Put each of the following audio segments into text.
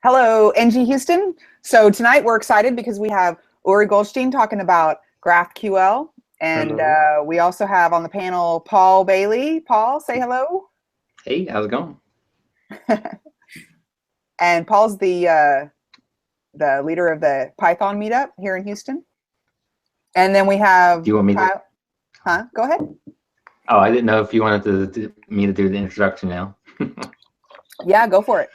Hello, ngHouston. So tonight we're excited because we have Uri Goldshtein talking about GraphQL, and Hello. we also have on the panel Paul Bailey. Paul, say hello. Hey, how's it going? And Paul's the leader of the Python meetup here in Houston. And then we have Do you want me to? Huh? Go ahead. Oh, I didn't know if you wanted me to do the introduction now. Yeah, go for it.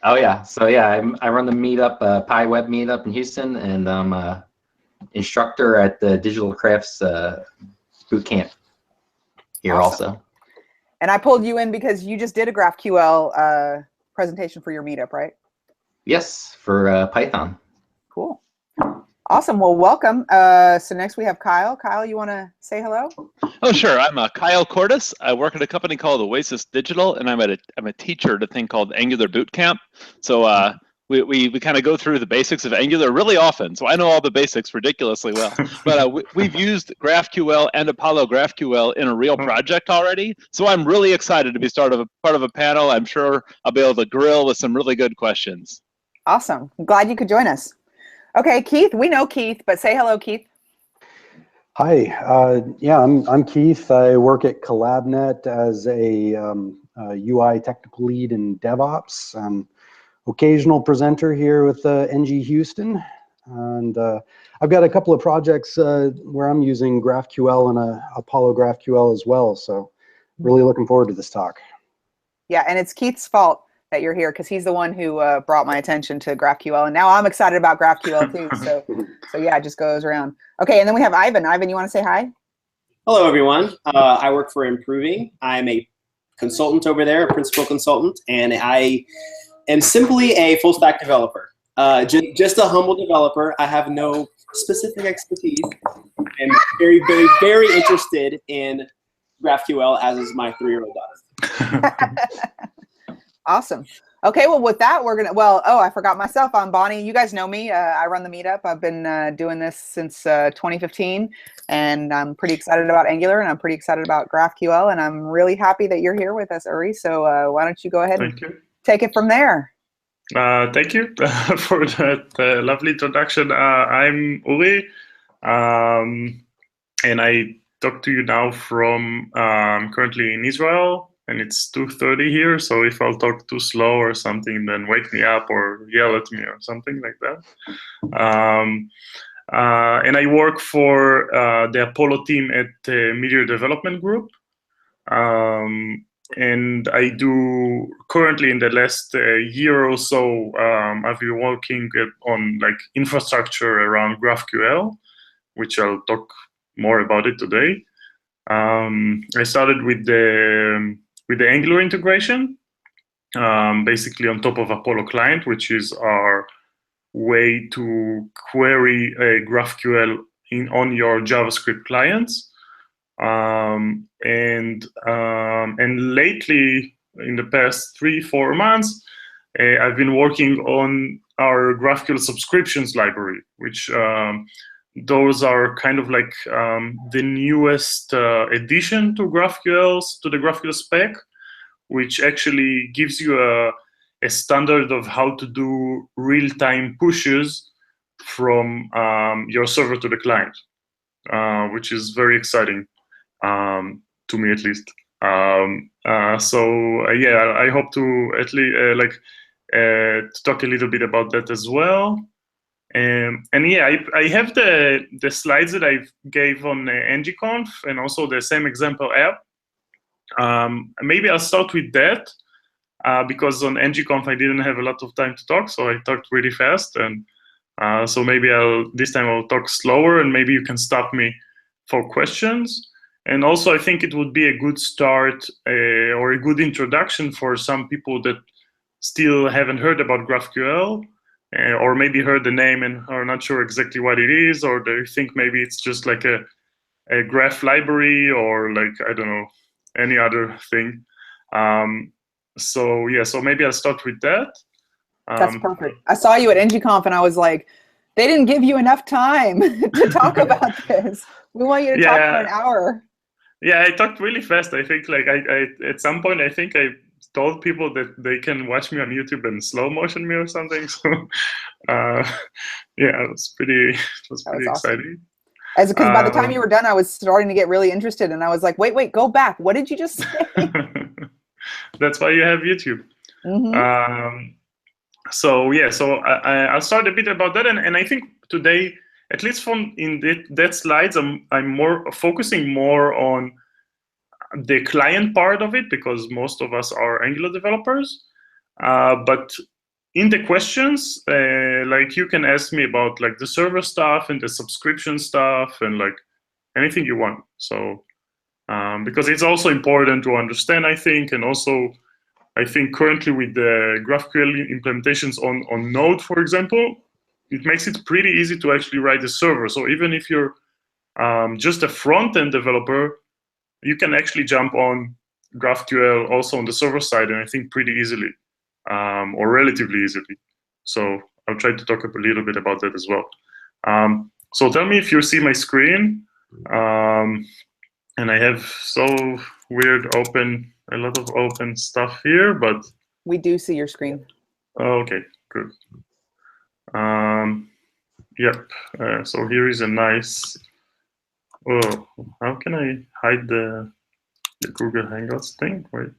Oh yeah, so yeah, I run the meetup, PyWeb meetup in Houston, and I'm a instructor at the Digital Crafts boot camp here also. And I pulled you in because you just did a GraphQL presentation for your meetup, right? Yes, for Python. Cool. Awesome. Well, welcome. So next we have Kyle. Kyle, you want to say hello? Oh, sure. I'm Kyle Cordes. I work at a company called Oasis Digital, and I'm a teacher at a thing called Angular Bootcamp. So we kind of go through the basics of Angular really often. So I know all the basics ridiculously well. But we've used GraphQL and Apollo GraphQL in a real project already. So I'm really excited to be part of a panel. I'm sure I'll be able to grill with some really good questions. Awesome. I'm glad you could join us. Okay, Keith, we know Keith, but say hello, Keith. Hi, yeah, I'm Keith. I work at CollabNet as a UI technical lead in DevOps. I'm occasional presenter here with ngHouston, and I've got a couple of projects where I'm using GraphQL and Apollo GraphQL as well. So really looking forward to this talk. Yeah, and it's Keith's fault that you're here because he's the one who brought my attention to GraphQL, and now I'm excited about GraphQL too. So yeah, it just goes around. Okay, and then we have Ivan. Ivan, you want to say hi? Hello, everyone. I work for Improving. I'm a consultant over there, a principal consultant, and I am simply a full stack developer. Just a humble developer. I have no specific expertise. I'm very, very, very interested in GraphQL, as is my 3-year-old daughter. Awesome. Okay, well, with that, we're going to, I forgot myself. I'm Bonnie. You guys know me. I run the meetup. I've been doing this since 2015, and I'm pretty excited about Angular, and I'm pretty excited about GraphQL, and I'm really happy that you're here with us, Uri. So why don't you go ahead and take it from there? Thank you for that lovely introduction. I'm Uri, and I talk to you now from currently in Israel. And it's 2:30 here, so if I'll talk too slow or something, then wake me up or yell at me or something like that. And I work for the Apollo team at Meteor Development Group. And I do currently in the last year or so, I've been working on like infrastructure around GraphQL, which I'll talk more about it today. I started with the Angular integration, basically on top of Apollo Client, which is our way to query a GraphQL on your JavaScript clients. And lately, in the past 3-4 months, I've been working on our GraphQL subscriptions library, which those are kind of like the newest addition to the GraphQL spec, which actually gives you a standard of how to do real-time pushes from your server to the client, which is very exciting to me at least. Yeah, I hope to at least to talk a little bit about that as well. And yeah, I have the slides that I gave on ngConf and also the same example app. Maybe I'll start with that because on ngConf I didn't have a lot of time to talk, so I talked really fast. And so maybe this time I'll talk slower, and maybe you can stop me for questions. And also I think it would be a good start or a good introduction for some people that still haven't heard about GraphQL. Or maybe heard the name and are not sure exactly what it is, or they think maybe it's just like a graph library or like, I don't know, any other thing. So yeah, so maybe I'll start with that. That's perfect. I saw you at ngConf and I was like, they didn't give you enough time to talk about this. We want you to talk for an hour. Yeah, I talked really fast. I think like I at some point I think I told people that they can watch me on YouTube and slow motion me or something. So yeah, it was pretty Awesome. exciting. Because by the time you were done, I was starting to get really interested, and I was like, wait, go back. What did you just say? That's why you have YouTube. Mm-hmm. So yeah, so I'll start a bit about that, and I think today, at least from in that slides, I'm more focusing more on the client part of it, because most of us are Angular developers. But in the questions, like you can ask me about like the server stuff and the subscription stuff and like anything you want. So because it's also important to understand, I think, and also I think currently with the GraphQL implementations on Node, for example, it makes it pretty easy to actually write a server. So even if you're just a front-end developer, you can actually jump on GraphQL also on the server side, and I think pretty easily, or relatively easily. So I'll try to talk a little bit about that as well. So tell me if you see my screen. And I have so weird a lot of open stuff here, but We do see your screen. okay, good. Yep. So here is a nice. Oh, how can I hide the Google Hangouts thing? Wait.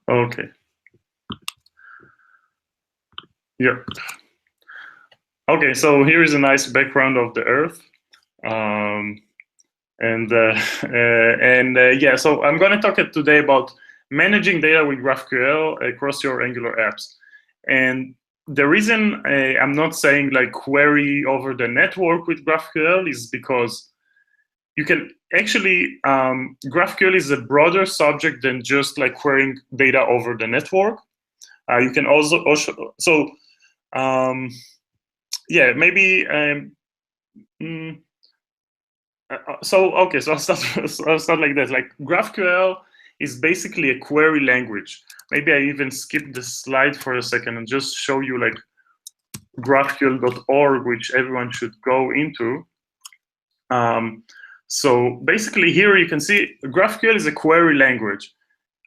Okay. Yep. Okay, so here is a nice background of the Earth. Yeah, so I'm going to talk today about managing data with GraphQL across your Angular apps. And the reason I'm not saying like query over the network with GraphQL is because you can actually, GraphQL is a broader subject than just like querying data over the network. You can also so yeah, maybe so okay, so I'll start like that. Like GraphQL is basically a query language. Maybe I even skip the slide for a second and just show you like GraphQL.org, which everyone should go into. So basically here you can see GraphQL is a query language.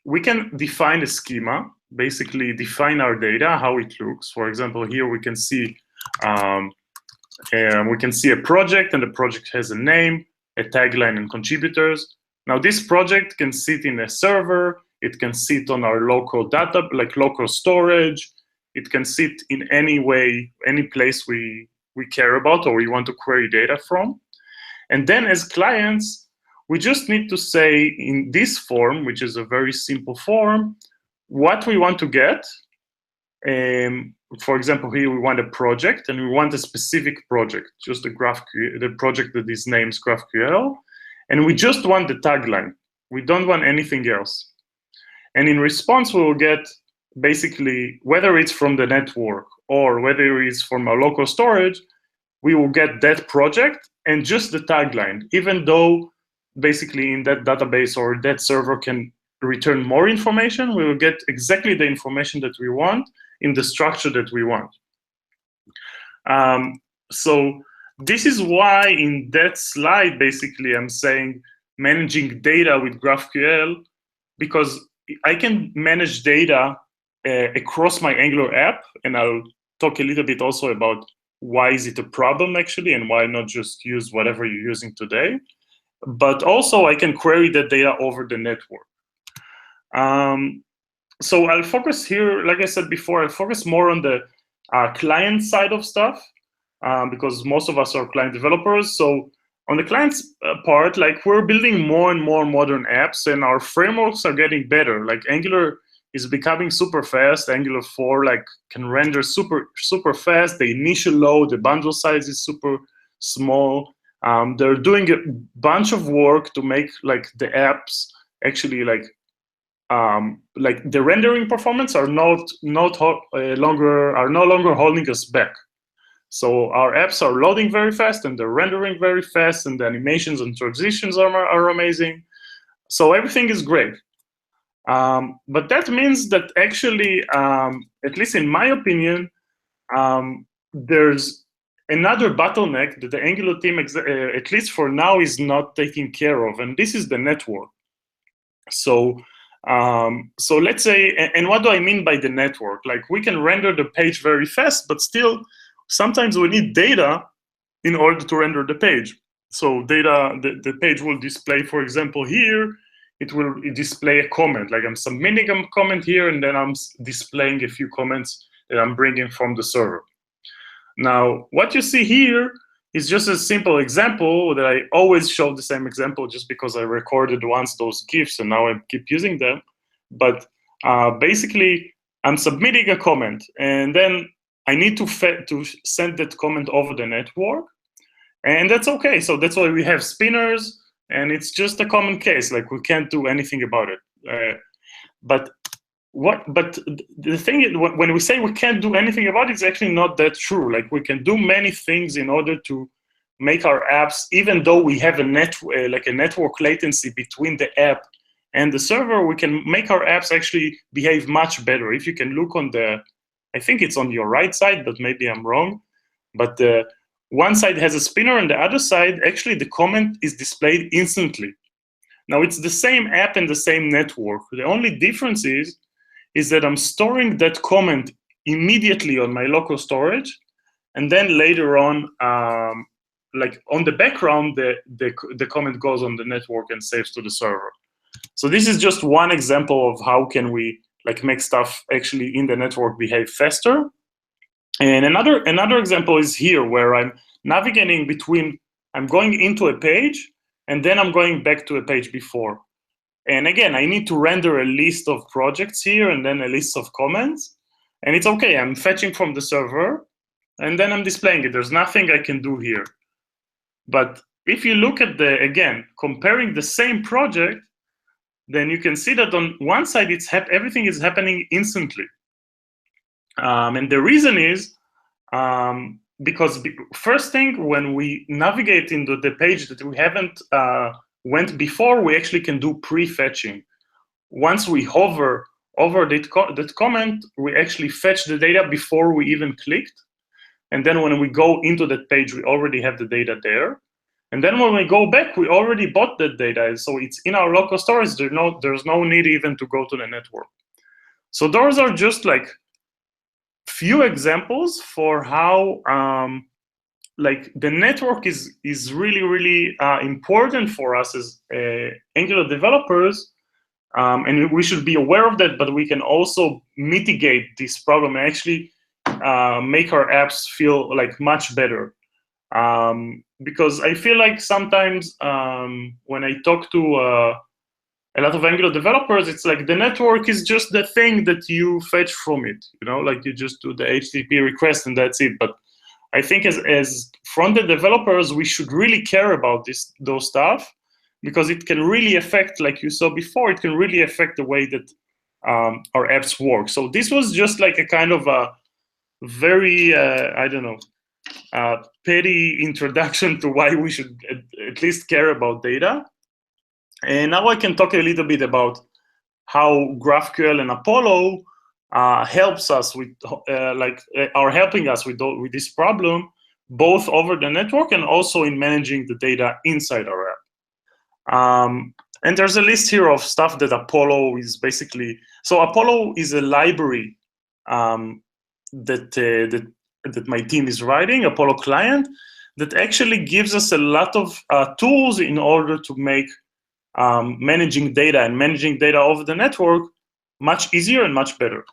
We can define a schema, basically define our data, how it looks. For example, here we can see a project, and the project has a name, a tagline, and contributors. Now this project can sit in a server, it can sit on our local data, like local storage, it can sit in any way, any place we care about or we want to query data from. And then as clients, we just need to say in this form, which is a very simple form, what we want to get. For example, here we want a project, and we want a specific project, just the project that is named GraphQL, and we just want the tagline. We don't want anything else. And in response, we will get basically, whether it's from the network or whether it's from our local storage, we will get that project and just the tagline, even though basically in that database or that server can return more information, we will get exactly the information that we want in the structure that we want. So this is why in that slide, basically, I'm saying managing data with GraphQL, because I can manage data across my Angular app, and I'll talk a little bit also about why is it a problem, actually, and why not just use whatever you're using today. But also, I can query the data over the network. So I'll focus here, like I said before, I'll focus more on the client side of stuff, because most of us are client developers. So on the client's part, like we're building more and more modern apps, and our frameworks are getting better. Like Angular is becoming super fast. Angular 4 like can render super fast. The initial load, the bundle size is super small. They're doing a bunch of work to make like the apps actually like the rendering performance are no longer holding us back. So our apps are loading very fast, and they're rendering very fast, and the animations and transitions are amazing. So everything is great. But that means that actually, at least in my opinion, there's another bottleneck that the Angular team, at least for now, is not taking care of, and this is the network. So So let's say, and what do I mean by the network? Like we can render the page very fast, but still sometimes we need data in order to render the page. So data, the page will display, for example, here, it will display a comment. Like I'm submitting a comment here, and then I'm displaying a few comments that I'm bringing from the server. Now, what you see here is just a simple example that I always show the same example just because I recorded once those GIFs and now I keep using them. But basically, I'm submitting a comment, and then I need to send that comment over the network. And that's okay. So that's why we have spinners, and it's just a common case. Like we can't do anything about it. But the thing is, when we say we can't do anything about it, it's actually not that true. Like we can do many things in order to make our apps, even though we have a network latency between the app and the server, we can make our apps actually behave much better. If you can look on I think it's on your right side, but maybe I'm wrong. But one side has a spinner, and the other side, actually, the comment is displayed instantly. Now, it's the same app and the same network. The only difference is that I'm storing that comment immediately on my local storage, and then later on, like on the background, the comment goes on the network and saves to the server. So this is just one example of how can we like make stuff actually in the network behave faster. And another example is here, where I'm navigating between, I'm going into a page, and then I'm going back to a page before. And again, I need to render a list of projects here, and then a list of comments. And it's okay, I'm fetching from the server, and then I'm displaying it. There's nothing I can do here. But if you look at again, comparing the same project, then you can see that on one side, everything is happening instantly. And the reason is because first thing, when we navigate into the page that we haven't went before, we actually can do pre-fetching. Once we hover over that comment, we actually fetch the data before we even clicked. And then when we go into that page, we already have the data there. And then when we go back, we already bought that data. So it's in our local storage. There's no need even to go to the network. So those are just like few examples for how like the network is really, really important for us as Angular developers. And we should be aware of that, but we can also mitigate this problem and actually make our apps feel like much better. Because I feel like sometimes when I talk to a lot of Angular developers, it's like the network is just the thing that you fetch from it. You know, like you just do the HTTP request and that's it. But I think as front-end developers, we should really care about those stuff, because it can really affect, like you saw before, it can really affect the way that our apps work. So this was just like a kind of a very, I don't know, petty introduction to why we should at least care about data. And now I can talk a little bit about how GraphQL and Apollo helps us with, are helping us with this problem, both over the network and also in managing the data inside our app. And there's a list here of stuff that Apollo is basically. So Apollo is a library that my team is writing, Apollo client, that actually gives us a lot of tools in order to make managing data and managing data over the network much easier and much better.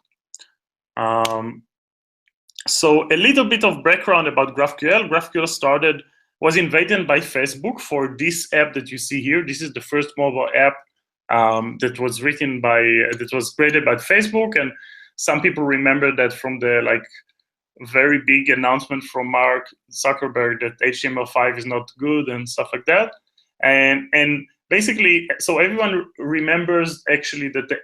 So a little bit of background about GraphQL. GraphQL was invented by Facebook for this app that you see here. This is the first mobile app that was created by Facebook, and some people remember that from the very big announcement from Mark Zuckerberg that HTML5 is not good and stuff like that. And basically, so everyone remembers actually that the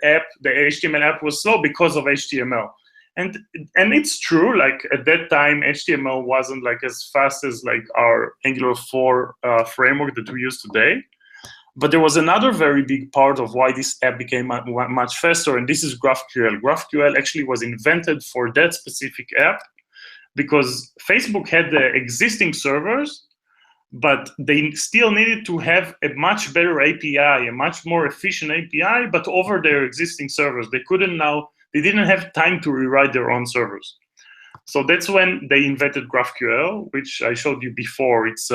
HTML app was slow because of HTML. And it's true, like at that time, HTML wasn't like as fast as like our Angular 4 framework that we use today. But there was another very big part of why this app became much faster, and this is GraphQL. GraphQL actually was invented for that specific app because Facebook had the existing servers, but they still needed to have a much better API, a much more efficient API, but over their existing servers. They didn't have time to rewrite their own servers. So that's when they invented GraphQL, which I showed you before. It's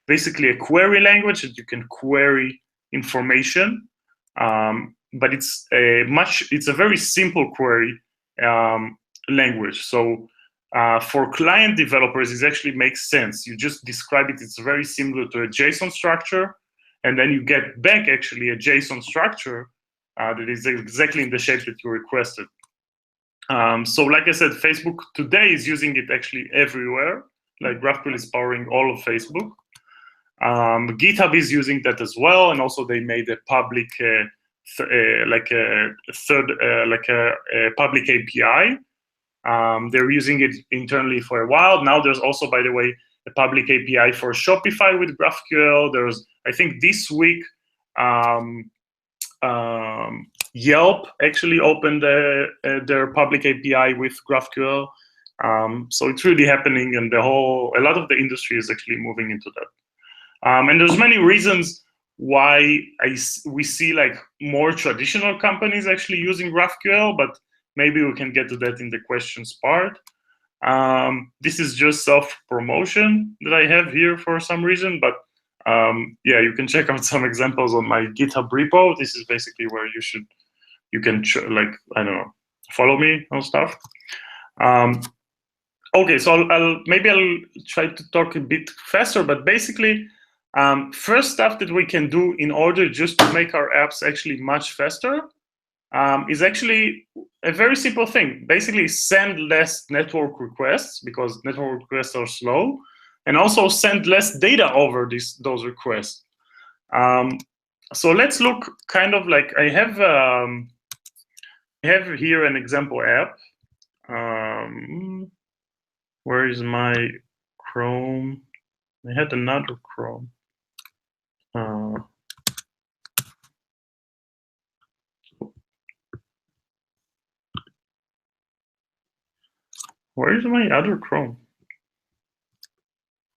basically a query language that you can query information, but it's a very simple query language. So for client developers, it actually makes sense. You just describe it. It's very similar to a JSON structure, and then you get back actually a JSON structure that is exactly in the shape that you requested. So like I said, Facebook today is using it actually everywhere. Like GraphQL is powering all of Facebook. GitHub is using that as well, and also they made a public, public API. They're using it internally for a while. Now there's also, by the way, a public API for Shopify with GraphQL. There's, I think this week, Yelp actually opened their public API with GraphQL. So it's really happening, and a lot of the industry is actually moving into that. And there's many reasons why we see like more traditional companies actually using GraphQL, but maybe we can get to that in the questions part. This is just self-promotion that I have here for some reason, but yeah, you can check out some examples on my GitHub repo. This is basically where you can like, I don't know, follow me on stuff. Okay, so maybe I'll try to talk a bit faster, but basically, first stuff that we can do in order just to make our apps actually much faster is actually a very simple thing. Basically, send less network requests, because network requests are slow, and also send less data over those requests. So let's look kind of like, I have here an example app. Where is my Chrome? I had another Chrome. Where is my other Chrome?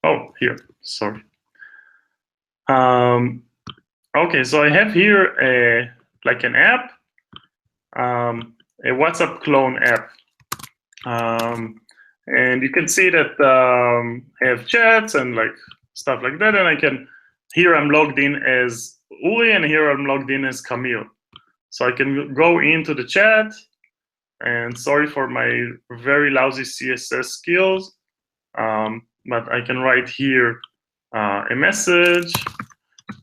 Oh, here, sorry. Okay, so I have here like an app, a WhatsApp clone app. And you can see that I have chats and like stuff like that, and here I'm logged in as Uri, and here I'm logged in as Camille. So I can go into the chat, and sorry for my very lousy CSS skills, but I can write here a message,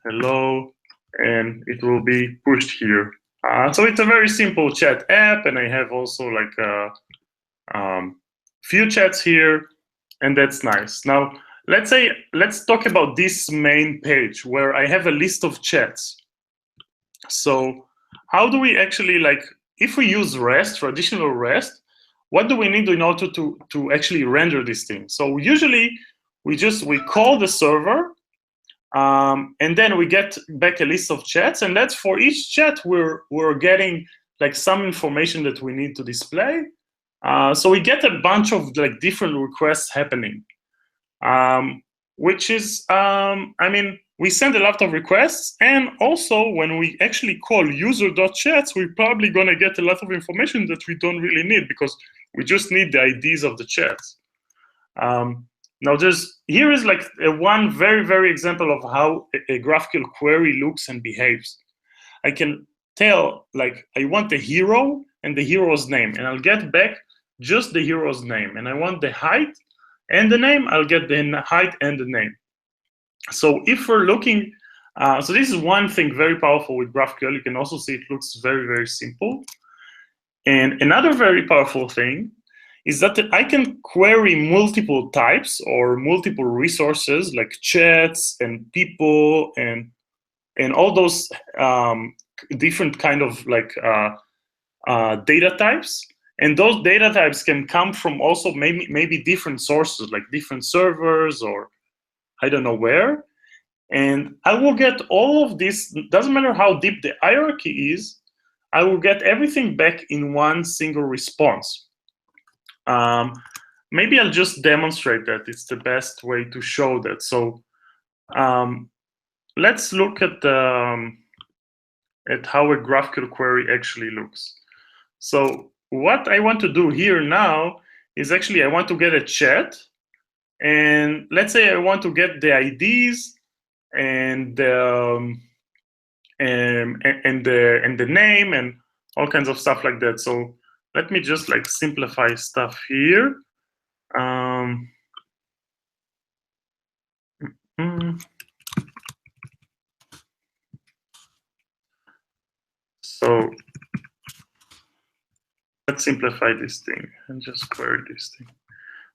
hello, and it will be pushed here. So it's a very simple chat app, and I have also like few chats here, and that's nice. Now, let's talk about this main page where I have a list of chats. So how do we actually, like, if we use REST, traditional REST, what do we need in order to actually render this thing? So usually we call the server, and then we get back a list of chats, and that's for each chat we're getting like some information that we need to display. So we get a bunch of like different requests happening, which is, I mean, we send a lot of requests, and also when we actually call user.chats, we're probably gonna get a lot of information that we don't really need, because we just need the IDs of the chats. Now here is like one very, very example of how a GraphQL query looks and behaves. I can tell, like, I want the hero and the hero's name, and I'll get back just the hero's name. And I want the height and the name, I'll get the height and the name. So if we're looking, so this is one thing very powerful with GraphQL. You can also see it looks very, very simple. And another very powerful thing is that I can query multiple types or multiple resources like chats and people and all those different kind of like data types. And those data types can come from also maybe different sources, like different servers or I don't know where. And I will get all of this, doesn't matter how deep the hierarchy is, I will get everything back in one single response. Maybe I'll just demonstrate that. It's the best way to show that. So Let's look at how a GraphQL query actually looks. So what I want to do here now is actually I want to get a chat, and let's say I want to get the IDs and the name and all kinds of stuff like that. So let me just like simplify stuff here. So let's simplify this thing and just query this thing.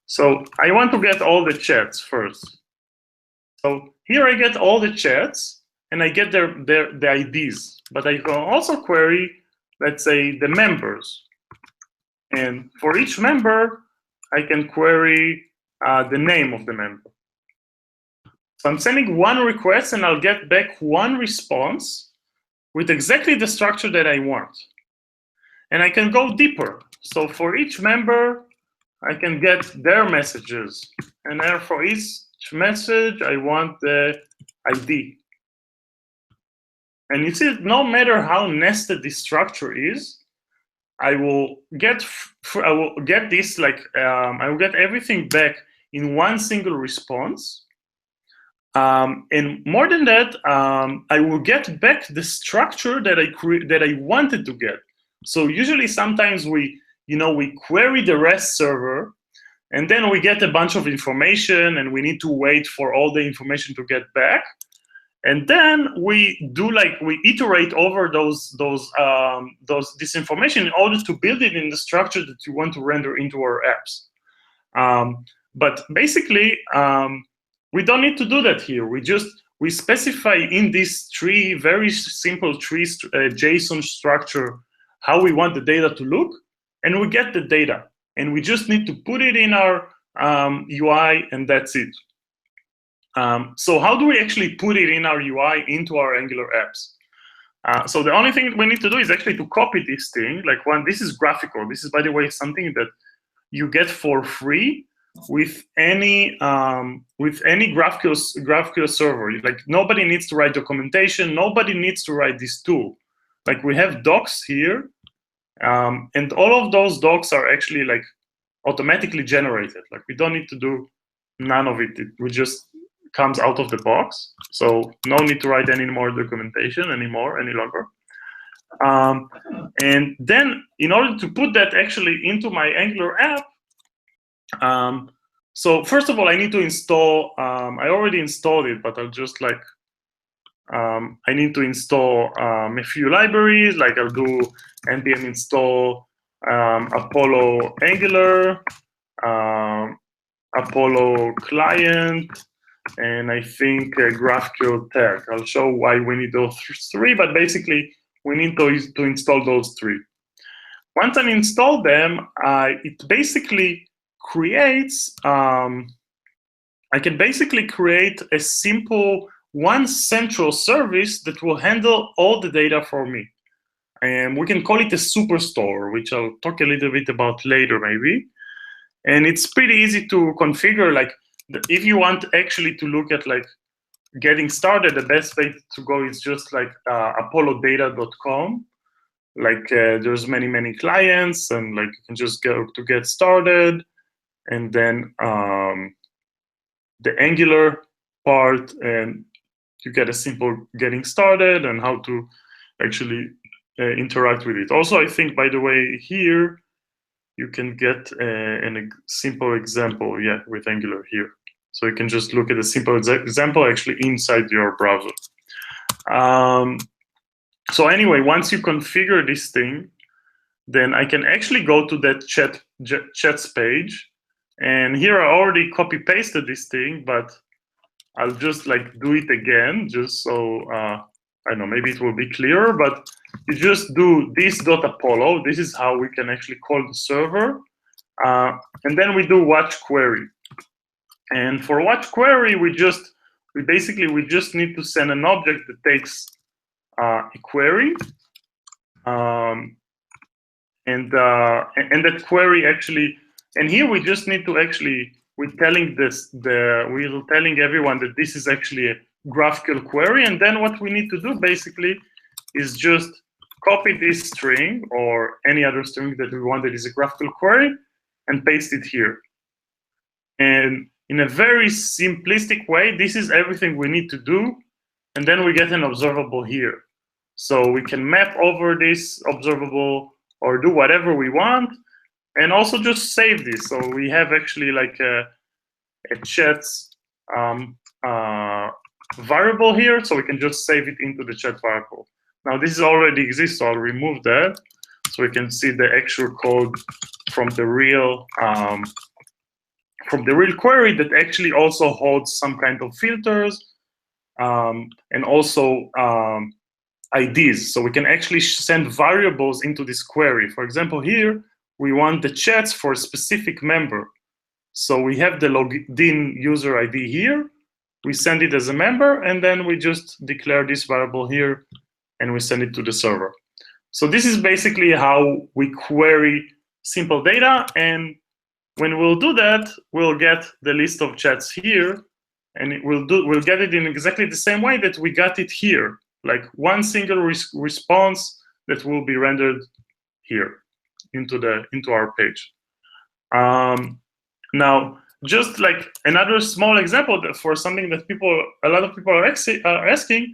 So I want to get all the chats first. So here I get all the chats and I get the IDs, but I can also query, let's say, the members. And for each member, I can query the name of the member. So I'm sending one request and I'll get back one response with exactly the structure that I want. And I can go deeper. So for each member, I can get their messages. And there for each message, I want the ID. And you see, no matter how nested this structure is, I will get this like I will get everything back in one single response. And more than that, I will get back the structure that I wanted to get. So usually, sometimes we query the REST server, and then we get a bunch of information, and we need to wait for all the information to get back. And then we iterate over this information in order to build it in the structure that you want to render into our apps. But basically, we don't need to do that here. We specify in this tree, very simple tree JSON structure, how we want the data to look, and we get the data. And we just need to put it in our UI, and that's it. So how do we actually put it in our UI into our Angular apps? So the only thing we need to do is actually to copy this thing. This is graphical. This is, by the way, something that you get for free with any GraphQL server. Like, nobody needs to write documentation. Nobody needs to write this tool. Like, we have docs here, and all of those docs are actually like automatically generated. Like, we don't need to do none of it. We just comes out of the box, so no need to write any more documentation any longer. And then, in order to put that actually into my Angular app, so first of all, I need to install. I already installed it, but I'll just like I need to install a few libraries. Like, I'll do npm install Apollo Angular, Apollo client, and I think GraphQL tag. I'll show why we need those three, but basically we need to install those three. Once I install them, it basically creates, I can basically create a simple one central service that will handle all the data for me. And we can call it a superstore, which I'll talk a little bit about later maybe. And it's pretty easy to configure. Like, if you want actually to look at like getting started, the best way to go is just like apollodata.com. Like, there's many clients, and like you can just go to get started, and then the Angular part, and you get a simple getting started and how to actually interact with it. Also, I think, by the way, here you can get a simple example, with Angular here. So you can just look at a simple example actually inside your browser. So anyway, once you configure this thing, then I can actually go to that chats page. And here I already copy pasted this thing, but I'll just like do it again, just so, I don't know, maybe it will be clearer, but you just do this.apollo. This is how we can actually call the server. And then we do watch query. And for watch query, we just need to send an object that takes a query. And that query actually, and here we just need to actually we're telling everyone that this is actually a GraphQL query, and then what we need to do basically is just copy this string or any other string that we want that is a GraphQL query and paste it here. And in a very simplistic way, this is everything we need to do, and then we get an observable here. So we can map over this observable or do whatever we want, and also just save this. So we have actually like a chats variable here, so we can just save it into the chat variable. Now this already exists, so I'll remove that, so we can see the actual code from the real query that actually also holds some kind of filters and also IDs. So we can actually send variables into this query. For example, here we want the chats for a specific member. So we have the logged in user ID here. We send it as a member, and then we just declare this variable here, and we send it to the server. So this is basically how we query simple data. And when we'll do that, we'll get the list of chats here, and we'll get it in exactly the same way that we got it here, like one single response that will be rendered here into our page. Now, just like another small example for something that a lot of people are asking,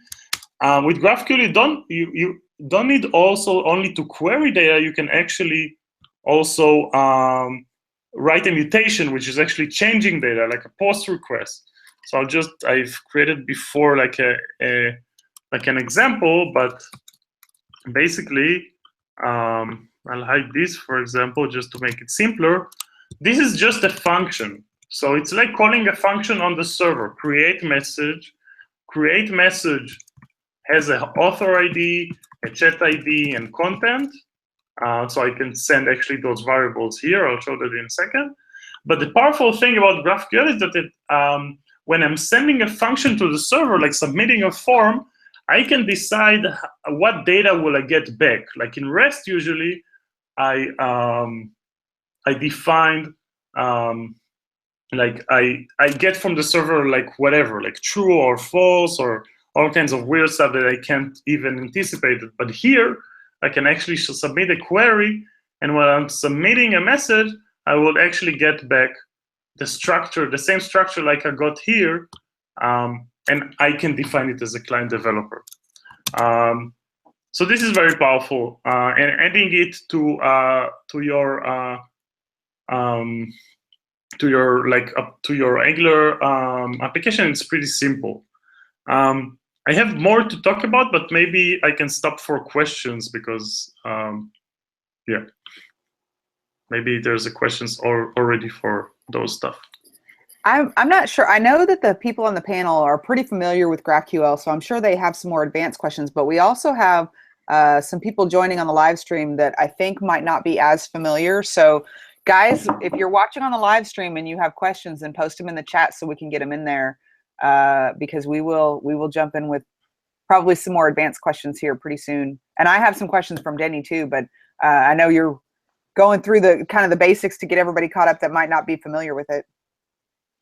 with GraphQL, you don't need also only to query data. You can actually also write a mutation, which is actually changing data, like a post request. So I've created before like an example, but basically I'll hide this, for example, just to make it simpler. This is just a function. So it's like calling a function on the server. Create message. Create message has an author ID, a chat ID, and content. So I can send actually those variables here. I'll show that in a second. But the powerful thing about GraphQL is that when I'm sending a function to the server, like submitting a form, I can decide what data will I get back. Like in REST, usually, I defined like I get from the server like whatever, like true or false or all kinds of weird stuff that I can't even anticipate it. But here, I can actually submit a query, and when I'm submitting a message, I will actually get back the structure, the same structure like I got here, and I can define it as a client developer. So this is very powerful, and adding it to your Angular application, it's pretty simple. I have more to talk about, but maybe I can stop for questions because, yeah, maybe there's a questions already for those stuff. I'm not sure. I know that the people on the panel are pretty familiar with GraphQL, so I'm sure they have some more advanced questions. But we also have some people joining on the live stream that I think might not be as familiar. So, guys, if you're watching on the live stream and you have questions, then post them in the chat so we can get them in there. Because we will jump in with probably some more advanced questions here pretty soon. And I have some questions from Denny too, but I know you're going through the kind of the basics to get everybody caught up that might not be familiar with it.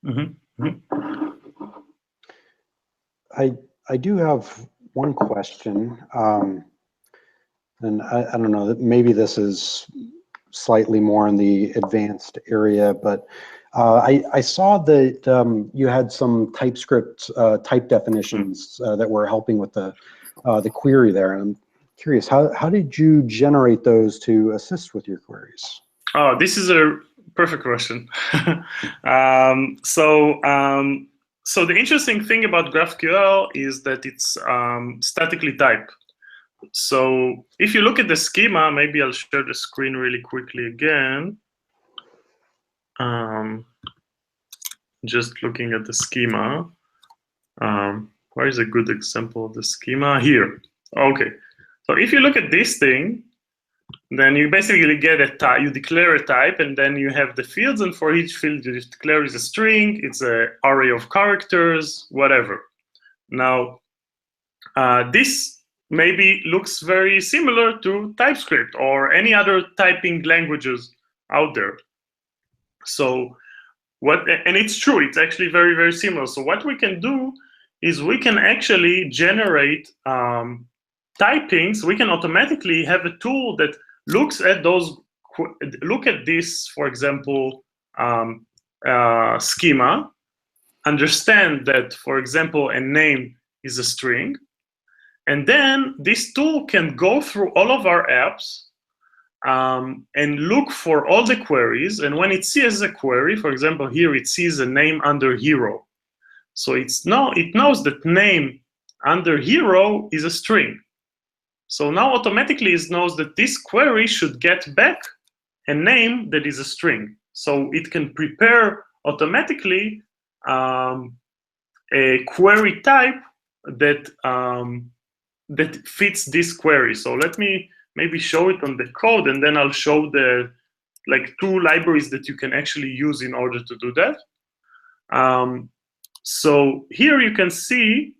Mm-hmm. Mm-hmm. I do have one question, and I don't know, maybe this is slightly more in the advanced area, but I saw that you had some TypeScript type definitions that were helping with the query there. And I'm curious, how did you generate those to assist with your queries? Oh, this is a perfect question. So the interesting thing about GraphQL is that it's statically typed. So if you look at the schema, maybe I'll share the screen really quickly again. Just looking at the schema. Where is a good example of the schema? Here. Okay. So if you look at this thing, then you basically get a type. You declare a type, and then you have the fields, and for each field you declare is a string. It's an array of characters, whatever. Now, this maybe looks very similar to TypeScript or any other typing languages out there. So and it's true, it's actually very, very similar. So what we can do is we can actually generate typings. We can automatically have a tool that looks at those, look at this, for example, schema, understand that, for example, a name is a string, and then this tool can go through all of our apps and look for all the queries. And when it sees a query, for example, here it sees a name under hero. So it knows that name under hero is a string. So now automatically it knows that this query should get back a name that is a string. So it can prepare automatically a query type that that fits this query. So let me maybe show it on the code, and then I'll show the two libraries that you can actually use in order to do that. So here you can see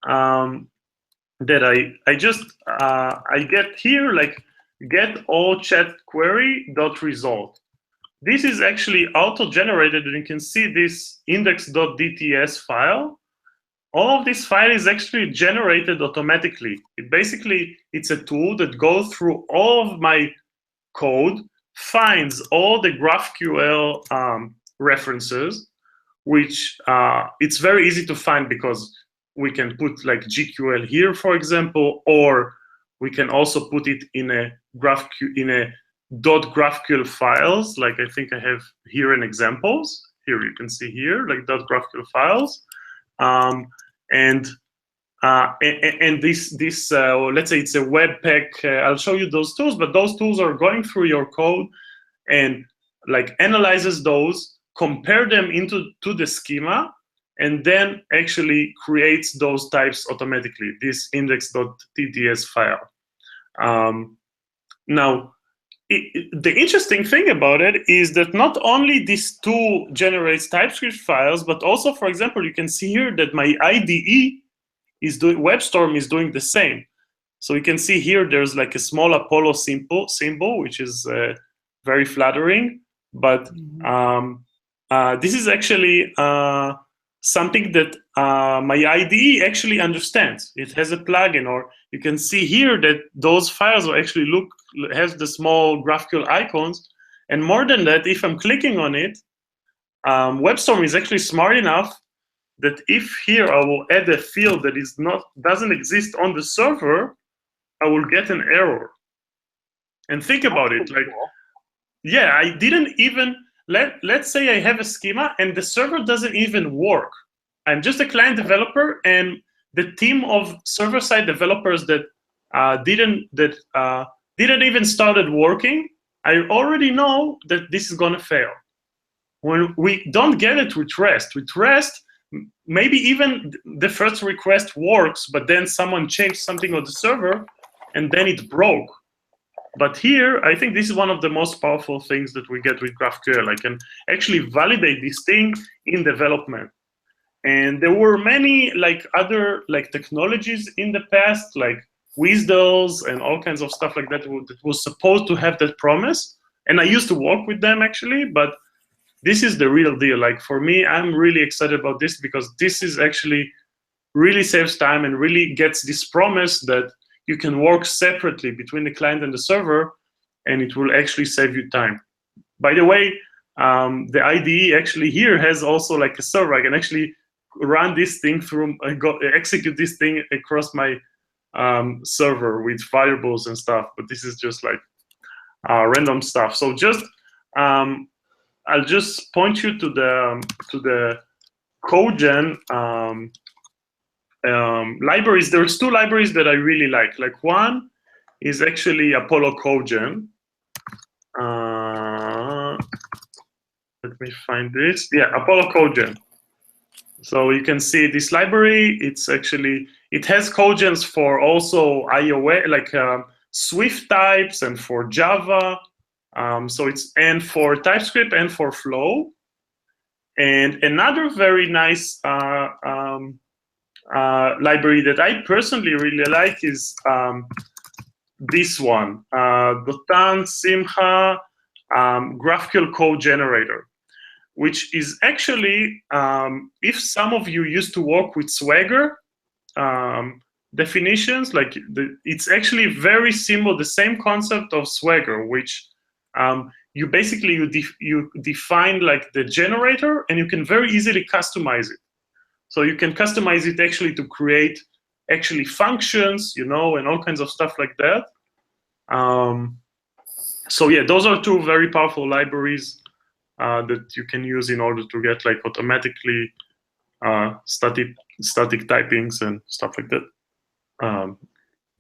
that I get here get all chat query dot result. This is actually auto-generated, and you can see this index.dts file. All of this file is actually generated automatically. It's a tool that goes through all of my code, finds all the GraphQL references, which it's very easy to find because we can put GQL here, for example, or we can also put it in a .GraphQL files. I think I have here an examples. Here you can see here .GraphQL files. And this let's say it's a Webpack. I'll show you those tools, but those tools are going through your code and analyzes those, compare them to the schema, and then actually creates those types automatically. This index.tts file. Now, the interesting thing about it is that not only this tool generates TypeScript files, but also, for example, you can see here that my IDE is doing, WebStorm is doing the same. So you can see here there's a small Apollo symbol, which is very flattering. But this is actually something that my IDE actually understands. It has a plugin, or you can see here that those files will actually has the small GraphQL icons. And more than that, if I'm clicking on it, WebStorm is actually smart enough that if here I will add a field that doesn't exist on the server, I will get an error. And think about it, yeah, I didn't even, let's say I have a schema and the server doesn't even work. I'm just a client developer, and the team of server-side developers that didn't even started working, I already know that this is gonna fail. When we don't get it with REST, maybe even the first request works, but then someone changed something on the server and then it broke. But here, I think this is one of the most powerful things that we get with GraphQL. I can actually validate this thing in development. And there were many other technologies in the past, like WSDLs and all kinds of stuff like that that was supposed to have that promise. And I used to work with them actually, but this is the real deal. For me, I'm really excited about this because this is actually really saves time and really gets this promise that you can work separately between the client and the server, and it will actually save you time. By the way, the IDE actually here has also a server. I can actually run this thing through, execute this thing across my server with variables and stuff. But this is just random stuff. So just I'll just point you to the CodeGen libraries. There's two libraries that I really like. One is actually Apollo CodeGen. Let me find this. Yeah, Apollo CodeGen. So you can see this library. It has CodeGens for also iOS, Swift types, and for Java. And for TypeScript and for Flow. And another very nice library that I personally really like is this one, Dotan Simcha GraphQL Code Generator. which is actually, if some of you used to work with Swagger definitions, like it's actually very simple, the same concept of Swagger, which you basically you define like the generator, and you can very easily customize it. So you can customize it actually to create actually functions, you know, and all kinds of stuff like that. So yeah, those are two very powerful libraries that you can use in order to get like automatically static typings and stuff like that.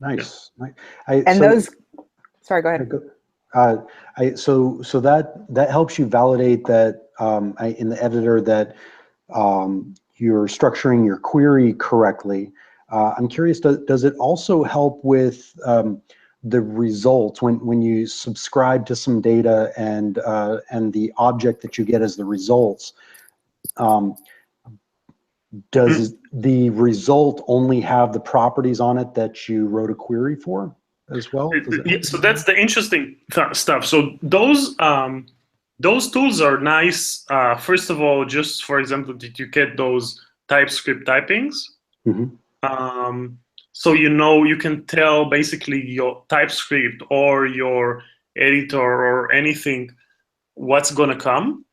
Nice. And those, sorry, go ahead. So that helps you validate that in the editor that you're structuring your query correctly. I'm curious, does it also help with the results when you subscribe to some data and the object that you get as the results? Does the result only have the properties on it that you wrote a query for as well? Yeah, so that's the interesting stuff. So those tools are nice. First of all, just for example, did you get those TypeScript typings? Mm-hmm. So you know, you can tell basically your TypeScript or your editor or anything what's gonna come.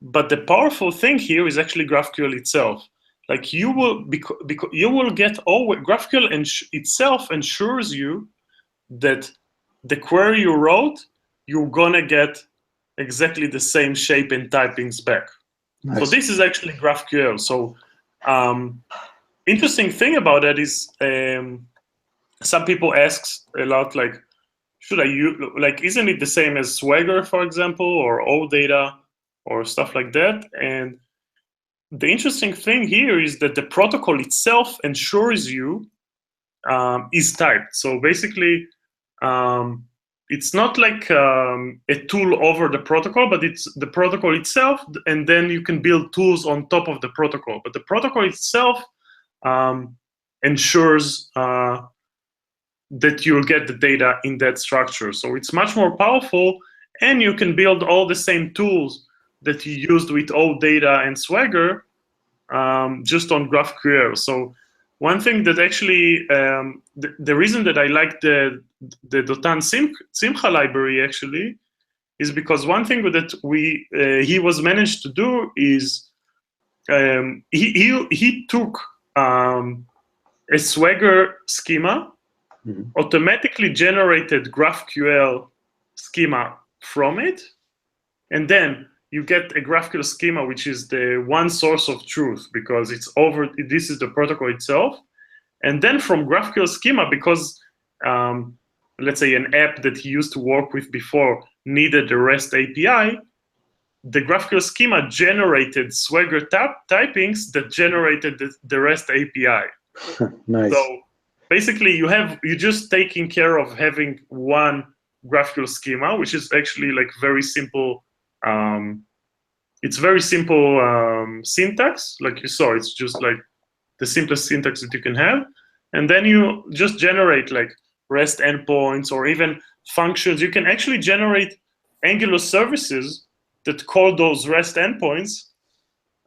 But the powerful thing here is actually GraphQL itself. Like you will you will get always GraphQL itself ensures you that the query you wrote, you're gonna get exactly the same shape and typings back. Nice. So this is actually GraphQL. So interesting thing about that is some people ask a lot, like, should I use, like, isn't it the same as Swagger, for example, or OData or stuff like that? And the interesting thing here is that the protocol itself ensures you is typed. So basically, it's not like a tool over the protocol, but it's the protocol itself, and then you can build tools on top of the protocol. But the protocol itself ensures that you'll get the data in that structure. So it's much more powerful, and you can build all the same tools that you used with OData and Swagger just on GraphQL. So one thing that actually, the reason that I like the Dotan Simcha library actually is because one thing that he was managed to do is he took a Swagger schema, automatically generated GraphQL schema from it, and then you get a GraphQL schema, which is the one source of truth because it's over. This is the protocol itself, and then from GraphQL schema, because let's say an app that he used to work with before needed the REST API, the GraphQL schema generated Swagger typings that generated the REST API. Nice. So basically, you're just taking care of having one GraphQL schema, which is actually like very simple. It's very simple syntax, like you saw. It's just like the simplest syntax that you can have, and then you just generate like REST endpoints or even functions. You can actually generate Angular services that call those REST endpoints,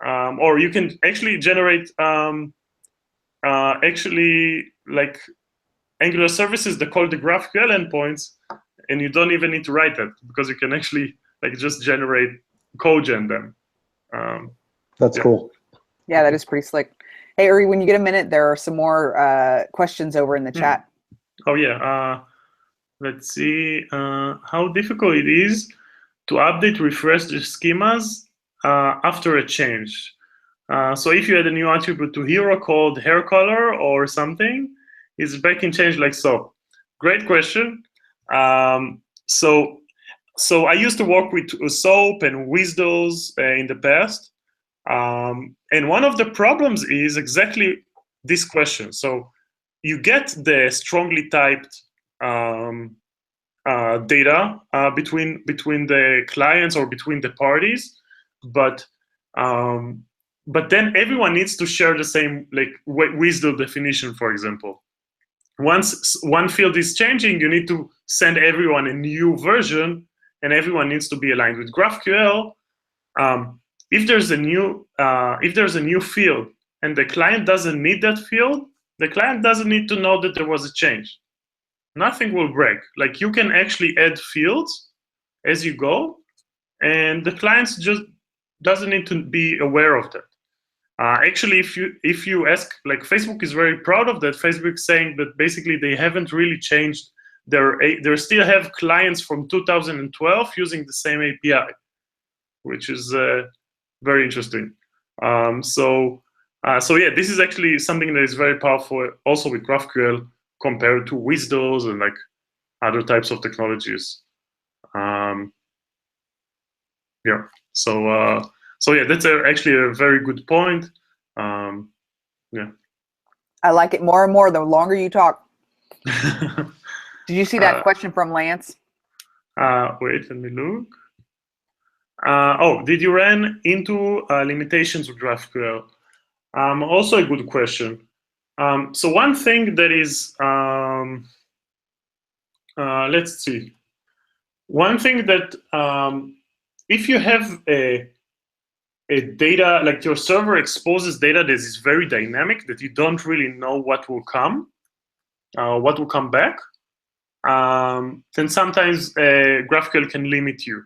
or you can actually generate actually like Angular services that call the GraphQL endpoints, and you don't even need to write that because you can actually like just generate codegen them. That's cool. Yeah, that is pretty slick. Hey, Uri, when you get a minute, there are some more questions over in the chat. Oh yeah. Let's see how difficult it is to update, refresh the schemas after a change. So if you had a new attribute to hero called hair color or something, it's back in change like so. Great question. So I used to work with SOAP and WSDLs in the past. And one of the problems is exactly this question. So you get the strongly typed data between the clients or between the parties, but then everyone needs to share the same like WSDL definition, for example. Once one field is changing, you need to send everyone a new version, and everyone needs to be aligned. With GraphQL, if there's a new field and the client doesn't need that field, the client doesn't need to know that there was a change. Nothing will break. Like, you can actually add fields as you go, and the clients just doesn't need to be aware of that. Actually, if you ask, like, Facebook is very proud of that. Facebook saying that basically they haven't really changed they still have clients from 2012 using the same API, which is very interesting. So yeah, this is actually something that is very powerful also with GraphQL compared to WSDOs and like other types of technologies. Yeah. So yeah, that's actually a very good point. Yeah. I like it more and more the longer you talk. Did you see that question from Lance? Wait, let me look. Oh, did you run into limitations with GraphQL? Also a good question. So one thing that is, let's see. One thing that, if you have a data, like your server exposes data that is very dynamic, that you don't really know what will come back, then sometimes GraphQL can limit you.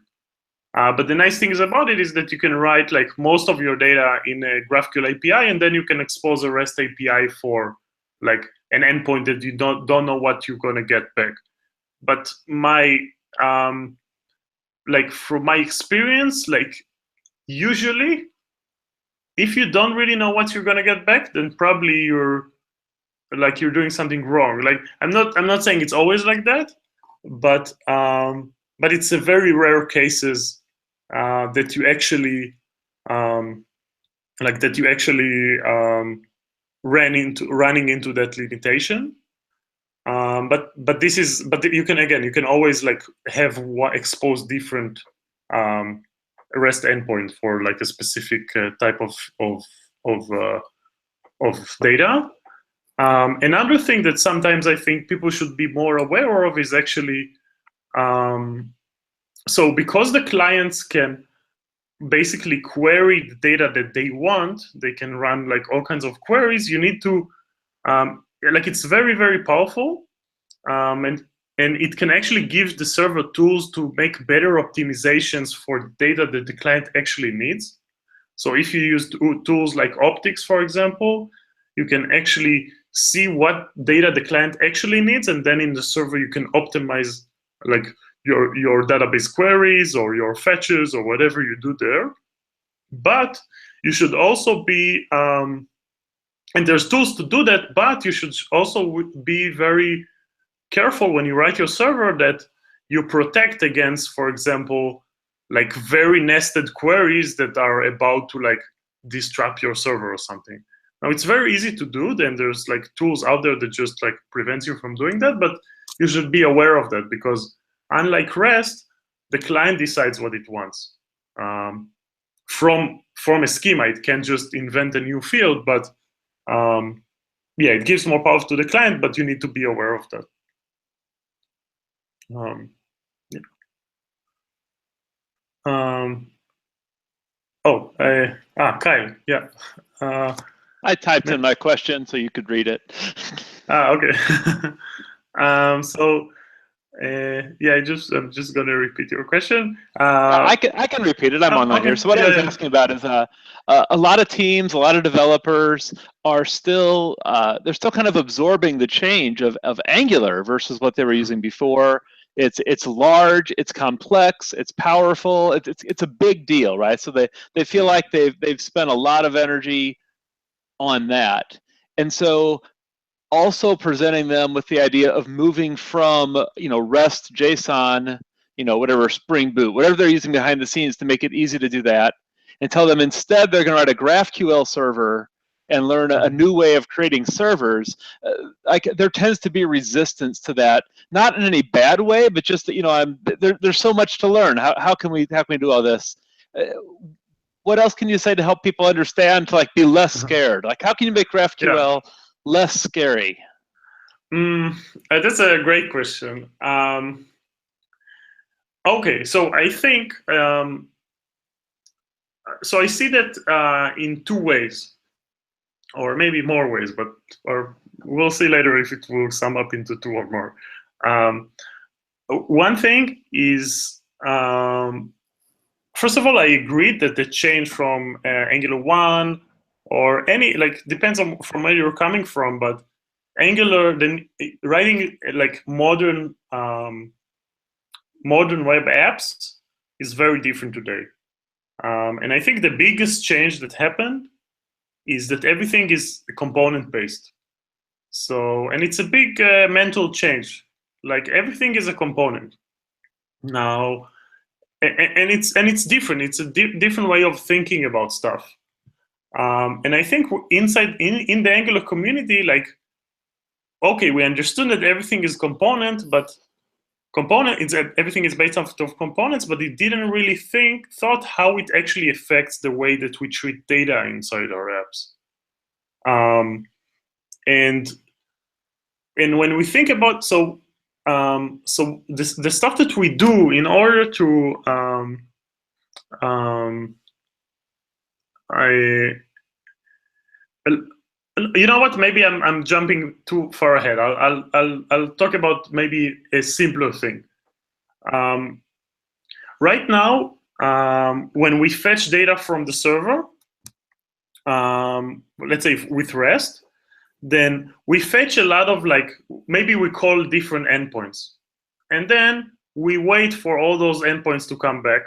But the nice thing about it is that you can write like most of your data in a GraphQL API, and then you can expose a REST API for like an endpoint that you don't know what you're gonna get back. But my like from my experience, like usually, if you don't really know what you're gonna get back, then probably you're doing something wrong. Like I'm not saying it's always like that, but it's a very rare cases that you actually running into that limitation. But you can always like have expose different REST endpoint for like a specific type of data. Another thing that sometimes I think people should be more aware of is actually, so because the clients can basically query the data that they want, they can run like all kinds of queries. You need to, like it's very, very powerful. And it can actually give the server tools to make better optimizations for data that the client actually needs. So if you use tools like Optics, for example, you can actually see what data the client actually needs, and then in the server you can optimize like your database queries or your fetches or whatever you do there. But you should also be, and there's tools to do that, but you should also be very careful when you write your server that you protect against, for example, like very nested queries that are about to like disrupt your server or something. Now it's very easy to do, then there's like tools out there that just like prevents you from doing that, but you should be aware of that because unlike REST, the client decides what it wants. From a schema, it can just invent a new field, but yeah, it gives more power to the client, but you need to be aware of that. Kyle, yeah. I typed in my question so you could read it. Okay. Yeah, I'm just gonna repeat your question. I can repeat it. I'm online okay. here. So what I was asking about is a lot of teams, a lot of developers are still they're still kind of absorbing the change of Angular versus what they were using before. It's large, it's complex, it's powerful, it's a big deal, right? So they feel like they've spent a lot of energy on that, and so also presenting them with the idea of moving from REST JSON, whatever Spring Boot, whatever they're using behind the scenes to make it easy to do that, and tell them instead they're going to write a GraphQL server and learn a new way of creating servers. Like there tends to be resistance to that, not in any bad way, but just that there's so much to learn. How can we do all this? What else can you say to help people understand to like be less scared? Like how can you make GraphQL less scary? That's a great question. Okay, so I think so I see that in two ways, or maybe more ways, or we'll see later if it will sum up into two or more. One thing is, first of all, I agree that the change from Angular 1 or any, like, depends on from where you're coming from, but Angular, then writing like modern web apps is very different today. And I think the biggest change that happened is that everything is component-based. So, and it's a big mental change. Like, everything is a component now, and it's different. It's a different way of thinking about stuff. And I think inside in the Angular community, like, okay, we understood that everything is component, but everything is based off of components, but it didn't really thought how it actually affects the way that we treat data inside our apps. And when we think about so the stuff that we do in order to you know what? Maybe I'm jumping too far ahead. I'll talk about maybe a simpler thing. Right now, when we fetch data from the server, let's say with REST, then we fetch a lot of, like, maybe we call different endpoints, and then we wait for all those endpoints to come back.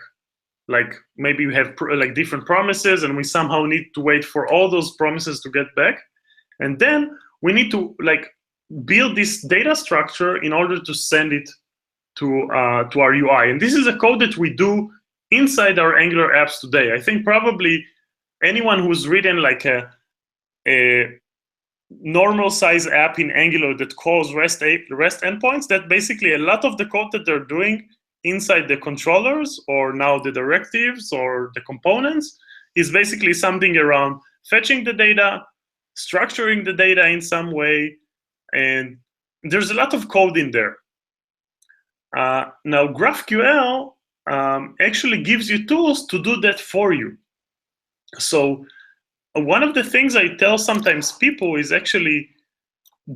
Like, maybe we have like different promises, and we somehow need to wait for all those promises to get back. And then we need to, like, build this data structure in order to send it to our UI. And this is a code that we do inside our Angular apps today. I think probably anyone who's written like a normal size app in Angular that calls REST endpoints, that basically a lot of the code that they're doing inside the controllers, or now the directives or the components, is basically something around fetching the data, structuring the data in some way, and there's a lot of code in there. Now, GraphQL actually gives you tools to do that for you. So one of the things I tell sometimes people is actually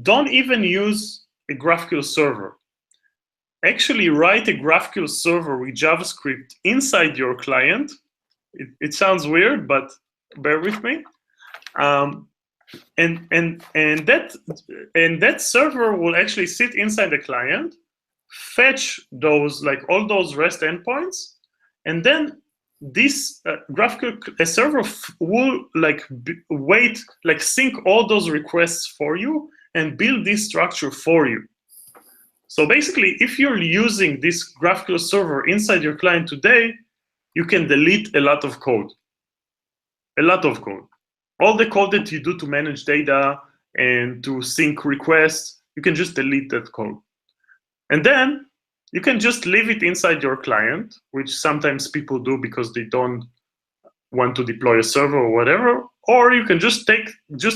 don't even use a GraphQL server. Actually write a GraphQL server with JavaScript inside your client. It sounds weird, but bear with me. And that server will actually sit inside the client, fetch those, like, all those REST endpoints, and then this GraphQL server will sync all those requests for you and build this structure for you. So basically, if you're using this GraphQL server inside your client today, you can delete a lot of code. A lot of code. All the code that you do to manage data and to sync requests, you can just delete that code. And then you can just leave it inside your client, which sometimes people do because they don't want to deploy a server or whatever. Or you can just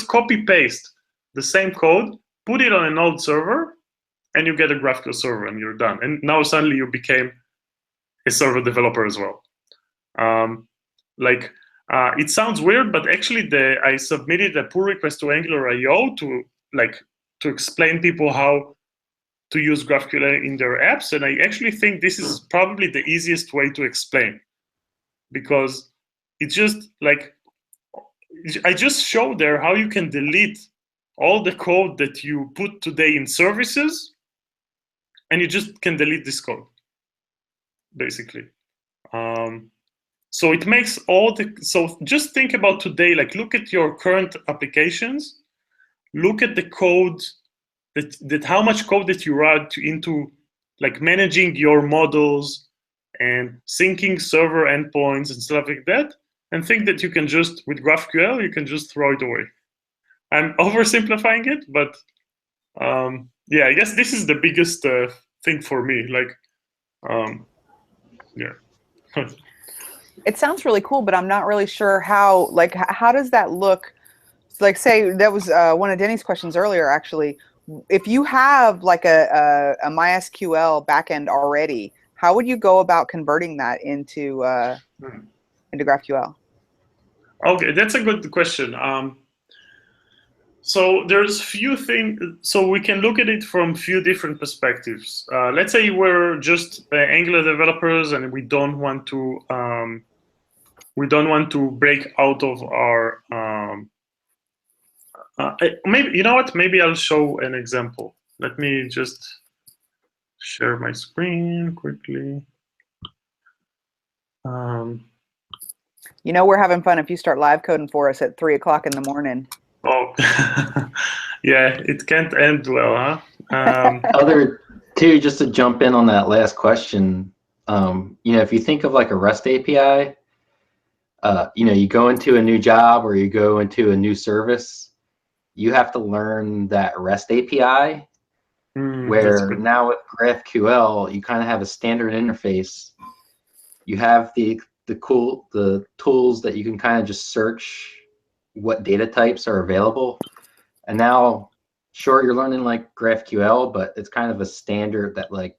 copy paste the same code, put it on an old server, and you get a GraphQL server, and you're done. And now suddenly you became a server developer as well. It sounds weird, but actually I submitted a pull request to Angular.io to explain people how to use GraphQL in their apps, and I actually think this is probably the easiest way to explain, because it's just like, I just showed there how you can delete all the code that you put today in services, and you just can delete this code, basically. So it makes so just think about today, like, look at your current applications, look at the code, that how much code that you write into, like, managing your models and syncing server endpoints and stuff like that, and think that you can just, with GraphQL, you can just throw it away. I'm oversimplifying it, but yeah, I guess this is the biggest thing for me. Like, yeah. It sounds really cool, but I'm not really sure how does that look? Like, say that was one of Denny's questions earlier, actually. If you have like a MySQL backend already, how would you go about converting that into GraphQL? Okay, that's a good question. So there's few things. So we can look at it from few different perspectives. Let's say we're just Angular developers and we don't want to break out of our. Maybe, you know what? Maybe I'll show an example. Let me just share my screen quickly. You know, we're having fun if you start live coding for us at 3 o'clock in the morning. Oh, yeah, it can't end well, huh? Other two, just to jump in on that last question, you know, if you think of like a REST API, you know, you go into a new job or you go into a new service, you have to learn that REST API, where now with GraphQL, you kind of have a standard interface. You have the tools that you can kind of just search what data types are available. And now, sure, you're learning like GraphQL, but it's kind of a standard that like,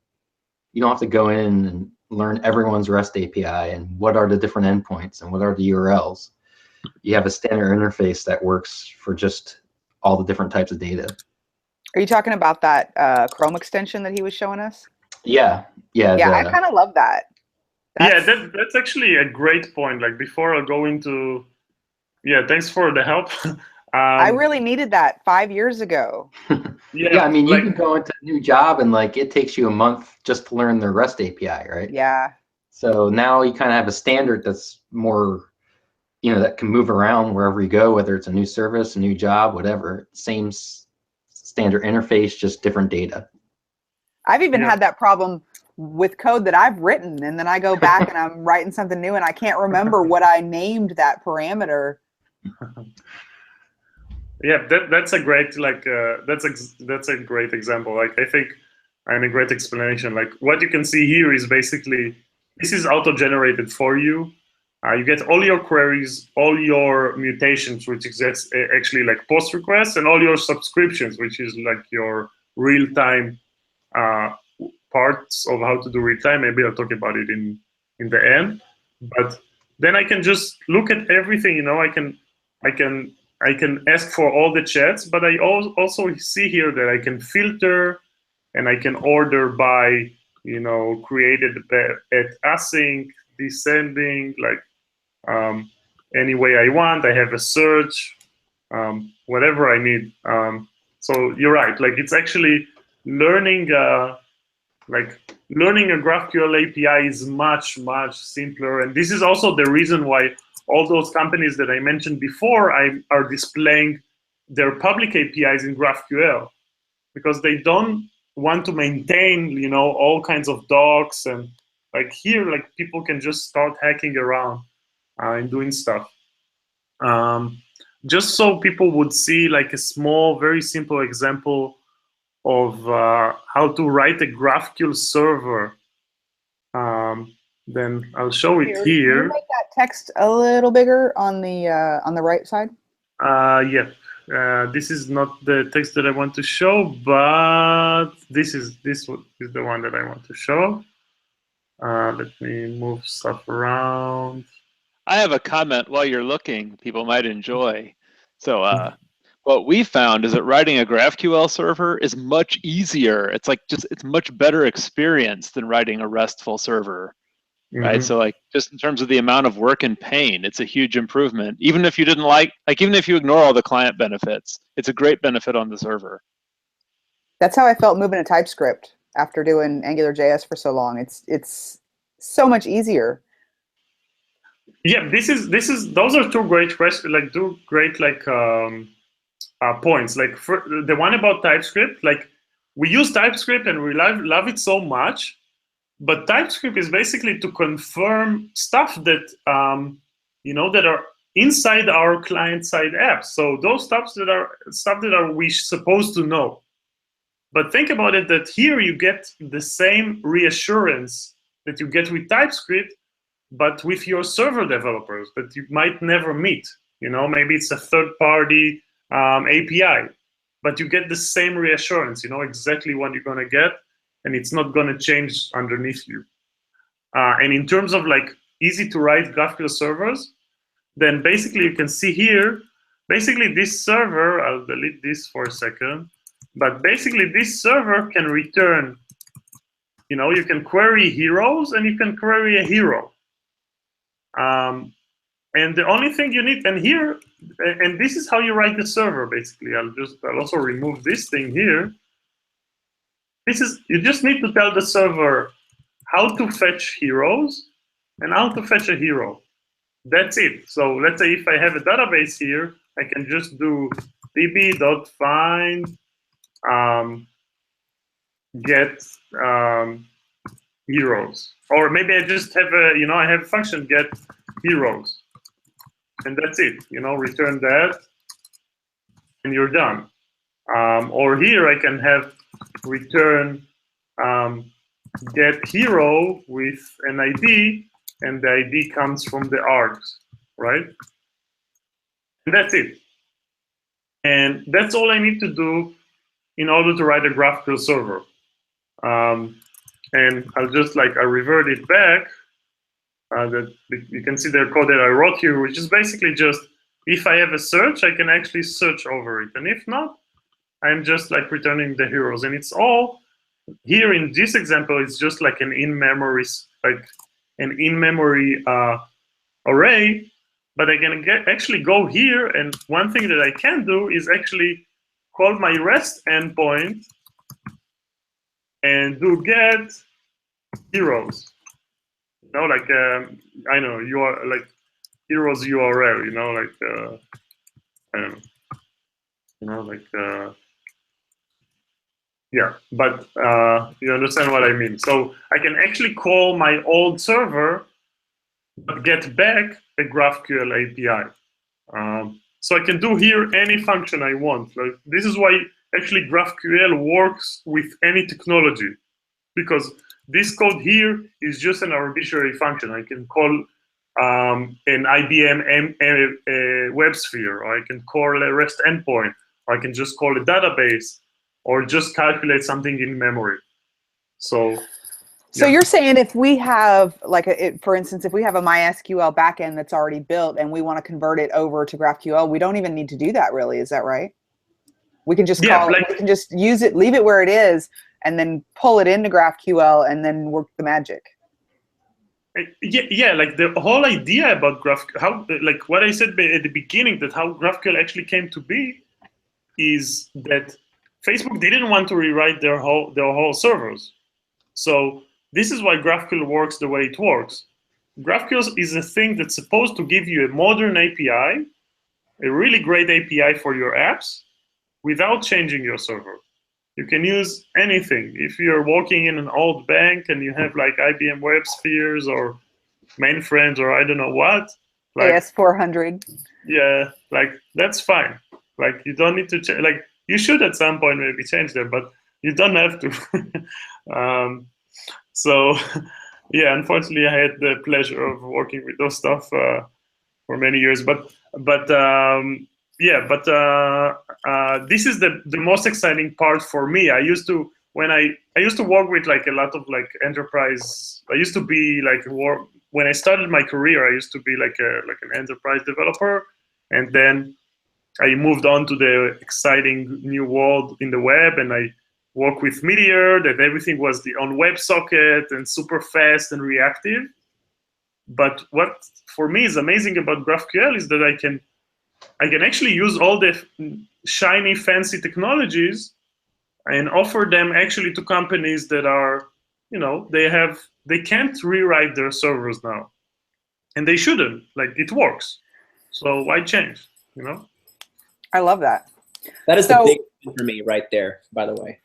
you don't have to go in and learn everyone's REST API and what are the different endpoints and what are the URLs. You have a standard interface that works for just all the different types of data. Are you talking about that Chrome extension that he was showing us? Yeah. Yeah, I kind of love that. That's actually a great point. Like before I go into, yeah, thanks for the help. I really needed that 5 years ago. Yeah, I mean, you can go into a new job and like it takes you a month just to learn the REST API, right? Yeah. So now you kind of have a standard that's more, you know, that can move around wherever you go, whether it's a new service, a new job, whatever. Same standard interface, just different data. I've even had that problem with code that I've written, and then I go back and I'm writing something new and I can't remember what I named that parameter. Yeah, that's a great that's a great example. Like I think, and a great explanation. Like what you can see here is basically this is auto-generated for you. You get all your queries, all your mutations, which is actually like post requests, and all your subscriptions, which is like your real-time parts of how to do real-time. Maybe I'll talk about it in the end. But then I can just look at everything. You know, I can ask for all the chats, but I also see here that I can filter and I can order by, you know, created at async, descending, like any way I want. I have a search, whatever I need. So you're right. Like it's actually learning. Learning a GraphQL API is much simpler, and this is also the reason why all those companies that I mentioned before are displaying their public APIs in GraphQL, because they don't want to maintain, you know, all kinds of docs, and like here, like people can just start hacking around and doing stuff. Just so people would see like a small, very simple example of how to write a GraphQL server. Then I'll show it here. Can you make that text a little bigger on the right side? Yeah. This is not the text that I want to show, but this is the one that I want to show. Let me move stuff around. I have a comment while you're looking. People might enjoy. So what we found is that writing a GraphQL server is much easier. It's like it's much better experience than writing a RESTful server. Right, so like just in terms of the amount of work and pain, it's a huge improvement. Even if you didn't even if you ignore all the client benefits, it's a great benefit on the server. That's how I felt moving to TypeScript after doing AngularJS for so long. It's so much easier. Yeah, those are two great questions. Like points. Like for the one about TypeScript, like we use TypeScript and we love it so much. But TypeScript is basically to confirm stuff that you know, that are inside our client-side apps. So those stuff that are we supposed to know. But think about it, that here you get the same reassurance that you get with TypeScript, but with your server developers that you might never meet. You know, maybe it's a third-party API, but you get the same reassurance. You know exactly what you're going to get, and it's not going to change underneath you. And in terms of like easy to write GraphQL servers, then basically you can see here, basically this server, I'll delete this for a second, but basically this server can return, you can query heroes and you can query a hero. And the only thing you need, and this is how you write the server, basically. I'll also remove this thing here. You just need to tell the server how to fetch heroes and how to fetch a hero. That's it. So let's say if I have a database here, I can just do db.find get heroes. Or maybe I just have I have a function get heroes. And that's it, return that, and you're done. Or here I can have return get hero with an ID, and the ID comes from the args, right? And that's it. And that's all I need to do in order to write a GraphQL server. And I'll just I revert it back. That you can see the code that I wrote here, which is basically just, if I have a search, I can actually search over it. And if not, I'm just returning the heroes. And it's all, here in this example, it's just an in-memory, array. But I can actually go here, and one thing that I can do is actually call my REST endpoint and do get heroes. I know you are heroes URL, I don't know, yeah, but you understand what I mean. So I can actually call my old server, but get back a GraphQL API. So I can do here any function I want. This is why actually GraphQL works with any technology, because this code here is just an arbitrary function. I can call an IBM WebSphere, or I can call a REST endpoint, or I can just call a database, or just calculate something in memory. So yeah. You're saying if we have, for instance, if we have a MySQL backend that's already built and we want to convert it over to GraphQL, we don't even need to do that, really. Is that right? We can just call it, we can just use it, leave it where it is, and then pull it into GraphQL and then work the magic. Yeah, the whole idea about GraphQL, how, what I said at the beginning, that how GraphQL actually came to be, is that Facebook didn't want to rewrite their whole servers. So this is why GraphQL works the way it works. GraphQL is a thing that's supposed to give you a modern API, a really great API for your apps, without changing your server. You can use anything. If you're working in an old bank and you have IBM WebSpheres or mainframes or I don't know what. AS400. Yeah, that's fine. You don't need to change. You should at some point maybe change them, but you don't have to. So, yeah, unfortunately, I had the pleasure of working with those stuff for many years. But this is the most exciting part for me. I used to work with a lot of enterprise. I used to be when I started my career, I used to be an enterprise developer, and then I moved on to the exciting new world in the web, and I work with Meteor, that everything was on WebSocket and super fast and reactive. But what for me is amazing about GraphQL is that I can actually use all the shiny, fancy technologies and offer them actually to companies that are, they can't rewrite their servers now, and they shouldn't. It works. So why change? I love that. That is the big win for me right there, by the way.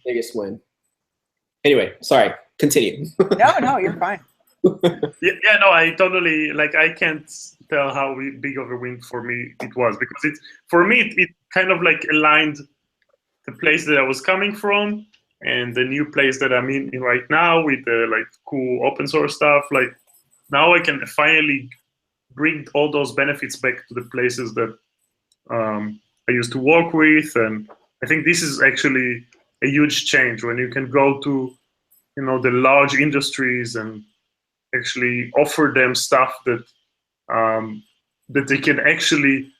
Biggest win. Anyway, sorry. Continue. No, you're fine. Yeah, no, I totally, I can't tell how big of a win for me it was, because for me, it kind of aligned the place that I was coming from and the new place that I'm in right now with the cool open source stuff. Now I can finally bring all those benefits back to the places that I used to work with, and I think this is actually a huge change when you can go to, the large industries and actually offer them stuff that that they can actually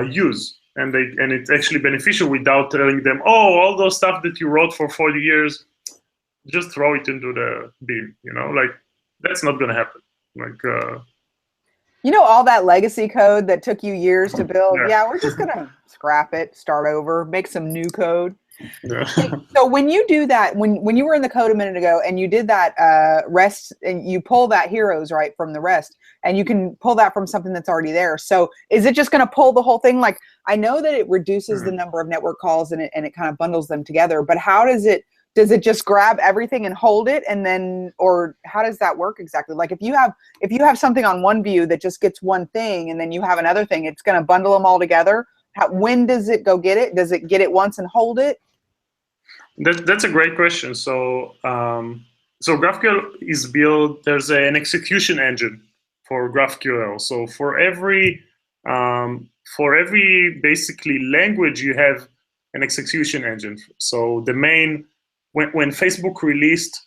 use, and it's actually beneficial without telling them, oh, all those stuff that you wrote for 40 years, just throw it into the bin. Like that's not going to happen. Like all that legacy code that took you years to build. Yeah. Yeah, we're just gonna scrap it, start over, make some new code. Yeah. So when you do that, when you were in the code a minute ago and you did that REST, and you pull that heroes right from the REST, and you can pull that from something that's already there. So is it just going to pull the whole thing? Like, I know that it reduces the number of network calls and it kind of bundles them together, but how does it just grab everything and hold it, and then, or how does that work exactly? Like if you have something on one view that just gets one thing, and then you have another thing, it's going to bundle them all together. When does it go get it? Does it get it once and hold it? That's a great question. So GraphQL is built. There's an execution engine for GraphQL. So for every basically language, you have an execution engine. So the main, when Facebook released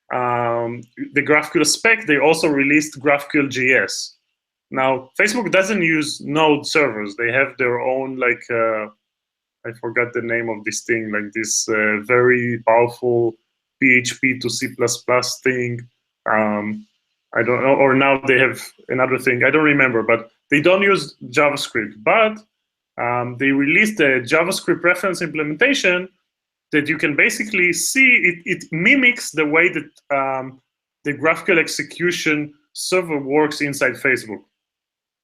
the GraphQL spec, they also released GraphQL JS. Now Facebook doesn't use Node servers. They have their own, like I forgot the name of this thing, like this very powerful PHP to C++ thing. I don't know, or now they have another thing. I don't remember, but they don't use JavaScript. But they released a JavaScript reference implementation that you can basically see. It mimics the way that the GraphQL execution server works inside Facebook.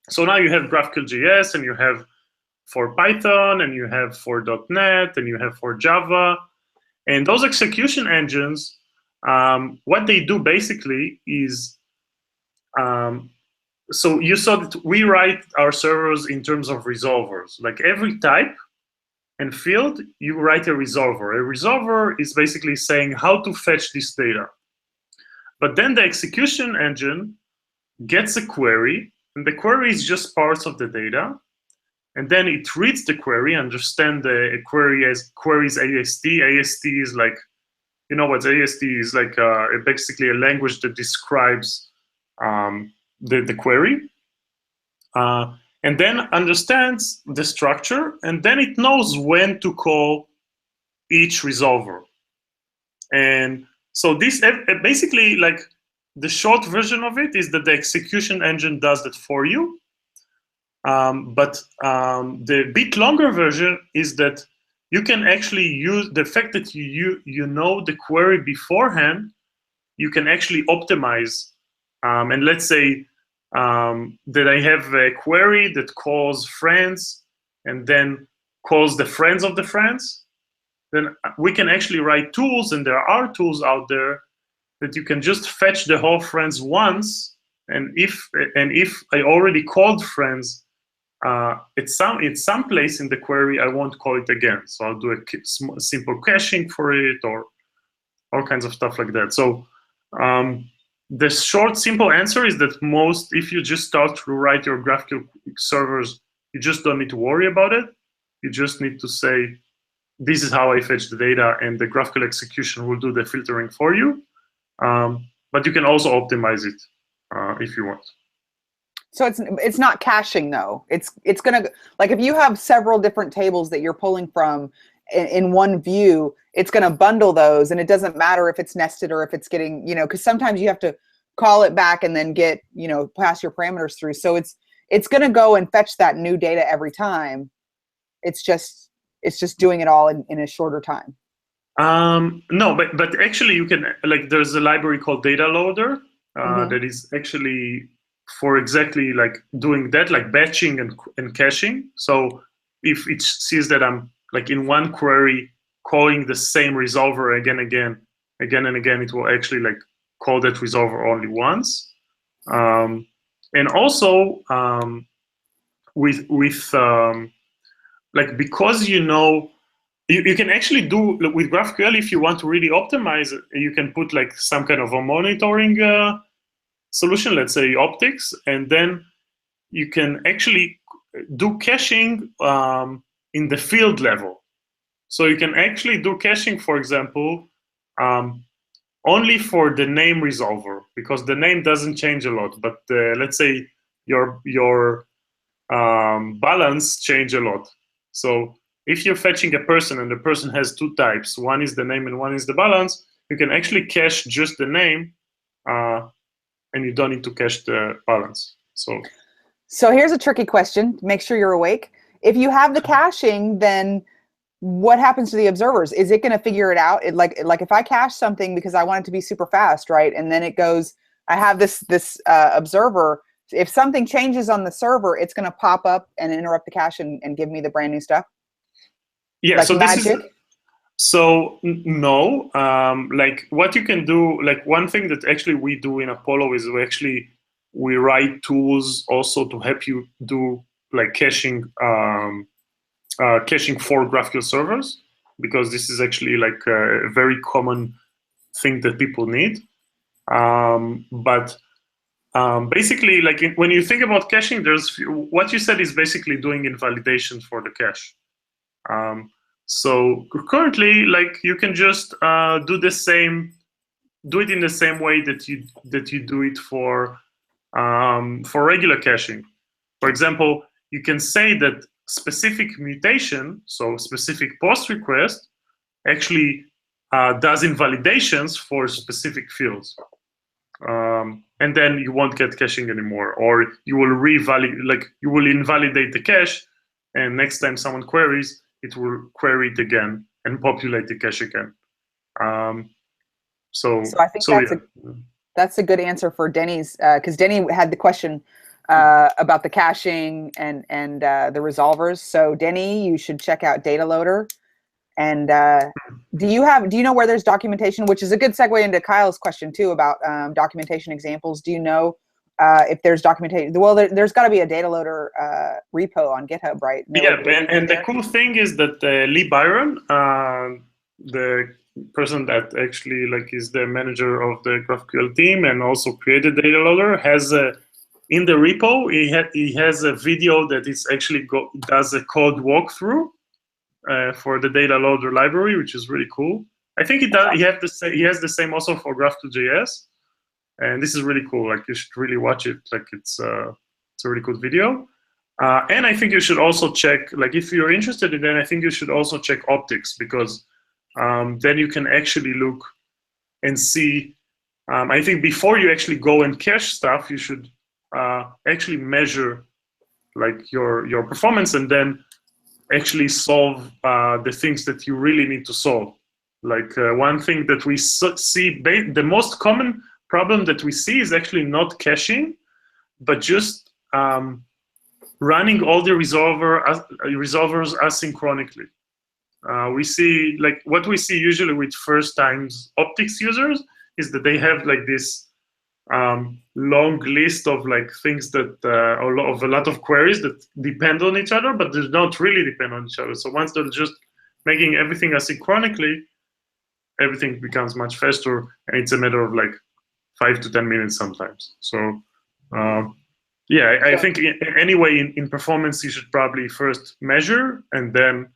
So now you have GraphQL JS, and you have for Python, and you have for .NET, and you have for Java. And those execution engines, what they do basically is, so you saw that we write our servers in terms of resolvers. Like every type and field, you write a resolver. A resolver is basically saying how to fetch this data. But then the execution engine gets a query, and the query is just parts of the data. And then it reads the query, understand the query as queries AST. AST is like, you know what AST is, like basically a language that describes the query. And then understands the structure, and then it knows when to call each resolver. And so this basically, like the short version of it is that the execution engine does that for you. But the bit longer version is that you can actually use the fact that you know the query beforehand. You can actually optimize. And let's say that I have a query that calls friends and then calls the friends of the friends. Then we can actually write tools, and there are tools out there that you can just fetch the whole friends once. And if I already called friends, it's some place in the query, I won't call it again. So I'll do a simple caching for it, or all kinds of stuff like that. So the short, simple answer is that if you just start to write your GraphQL servers, you just don't need to worry about it. You just need to say, this is how I fetch the data, and the GraphQL execution will do the filtering for you. But you can also optimize it if you want. So it's not caching though. It's gonna, like if you have several different tables that you're pulling from in one view, it's gonna bundle those, and it doesn't matter if it's nested or if it's getting, because sometimes you have to call it back and then get, pass your parameters through. So it's gonna go and fetch that new data every time. It's just doing it all in a shorter time. No, but actually you can, like, there's a library called Data Loader that is actually for exactly like doing that, like batching and caching. So if it sees that I'm like in one query calling the same resolver again and again, it will actually like call that resolver only once. And also with like, because you can actually do with GraphQL, if you want to really optimize it, you can put like some kind of a monitoring solution, let's say optics, and then you can actually do caching in the field level. So you can actually do caching, for example, only for the name resolver, because the name doesn't change a lot. But let's say your balance change a lot. So if you're fetching a person and the person has two types, one is the name and one is the balance, you can actually cache just the name, and you don't need to cache the balance. So here's a tricky question. Make sure you're awake. If you have the caching, then what happens to the observers? Is it going to figure it out? Like if I cache something because I want it to be super fast, right? And then it goes, I have this observer. If something changes on the server, it's going to pop up and interrupt the cache and give me the brand new stuff. Yeah. Like so magic? this is. So no, like what you can do, like one thing that actually we do in Apollo is we write tools also to help you do like caching for GraphQL servers, because this is actually like a very common thing that people need. But basically, like when you think about caching, what you said is basically doing invalidation for the cache. So currently, like you can just do it in the same way that you do it for regular caching. For example, you can say that specific mutation, so specific post request, actually does invalidations for specific fields, and then you won't get caching anymore, or you will you will invalidate the cache, and next time someone queries, it will query it again and populate the cache again. So I think that's a good answer for Denny's, because Denny had the question about the caching and the resolvers. So Denny, you should check out Data Loader. And do you know where there's documentation, which is a good segue into Kyle's question too about documentation examples. Do you know if there's documentation? Well, there's got to be a Data Loader repo on GitHub, right? Yeah, and the cool thing is that Lee Byron, the person that actually is the manager of the GraphQL team and also created Data Loader, has in the repo he has a video that is actually does a code walkthrough for the Data Loader library, which is really cool. I think he has the same also for GraphQL.js, and this is really cool. Like you should really watch it. Like it's a really good video. And I think you should also check, like if you're interested in that, I think you should also check optics, because then you can actually look and see. I think before you actually go and cache stuff, you should actually measure like your performance, and then actually solve the things that you really need to solve. Like one thing that we see, the most common problem that we see is actually not caching, but just running all the resolvers asynchronically. We see, like what we see usually with first times optics users is that they have like this long list of like things that a lot of queries that depend on each other, but they don't really depend on each other. So once they're just making everything asynchronically, everything becomes much faster, and it's a matter of like 5 to 10 minutes sometimes. So yeah, I think anyway in performance you should probably first measure and then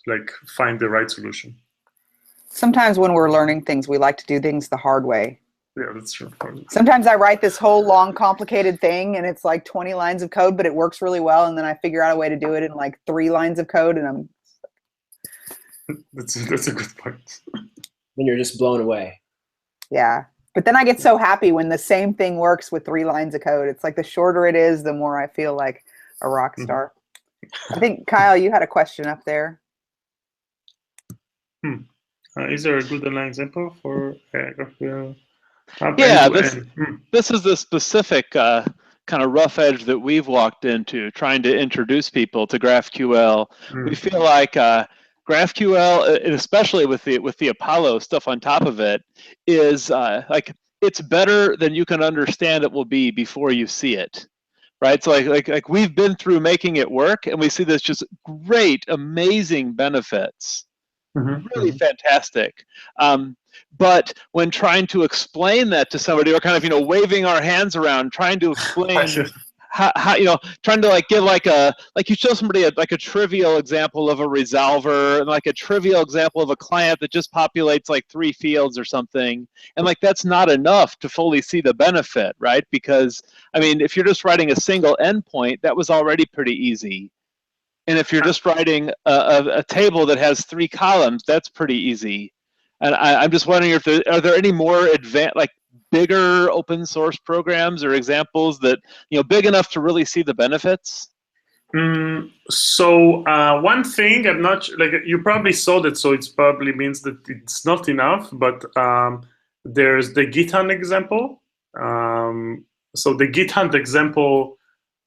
like find the right solution. Sometimes when we're learning things, we like to do things the hard way. Yeah, that's true. Sometimes I write this whole long, complicated thing, and it's like 20 lines of code, but it works really well, and then I figure out a way to do it in like 3 lines of code, and I'm... That's a good point. Then you're just blown away. Yeah, but then I get so happy when the same thing works with 3 lines of code. It's like the shorter it is, the more I feel like a rock star. I think, Kyle, you had a question up there. Is there a good online example for GraphQL? Yeah, this is the specific kind of rough edge that we've walked into trying to introduce people to GraphQL. We feel like GraphQL, and especially with the Apollo stuff on top of it, is like it's better than you can understand it will be before you see it, right? So like we've been through making it work, and we see this just great, amazing benefits. Really fantastic. But when trying to explain that to somebody, we're kind of waving our hands around, trying to explain how you know, trying to like give like you show somebody like a trivial example of a resolver and like a trivial example of a client that just populates like 3 fields or something, and like that's not enough to fully see the benefit, right? Because I mean, if you're just writing a single endpoint, that was already pretty easy, and if you're just writing a table that has 3 columns, that's pretty easy. And I'm just wondering if are there any more advanced, like bigger open source programs or examples that, you know, big enough to really see the benefits? So one thing, I'm not like, you probably saw that, so it probably means that it's not enough. But there's the GitHunt example. So the GitHunt example,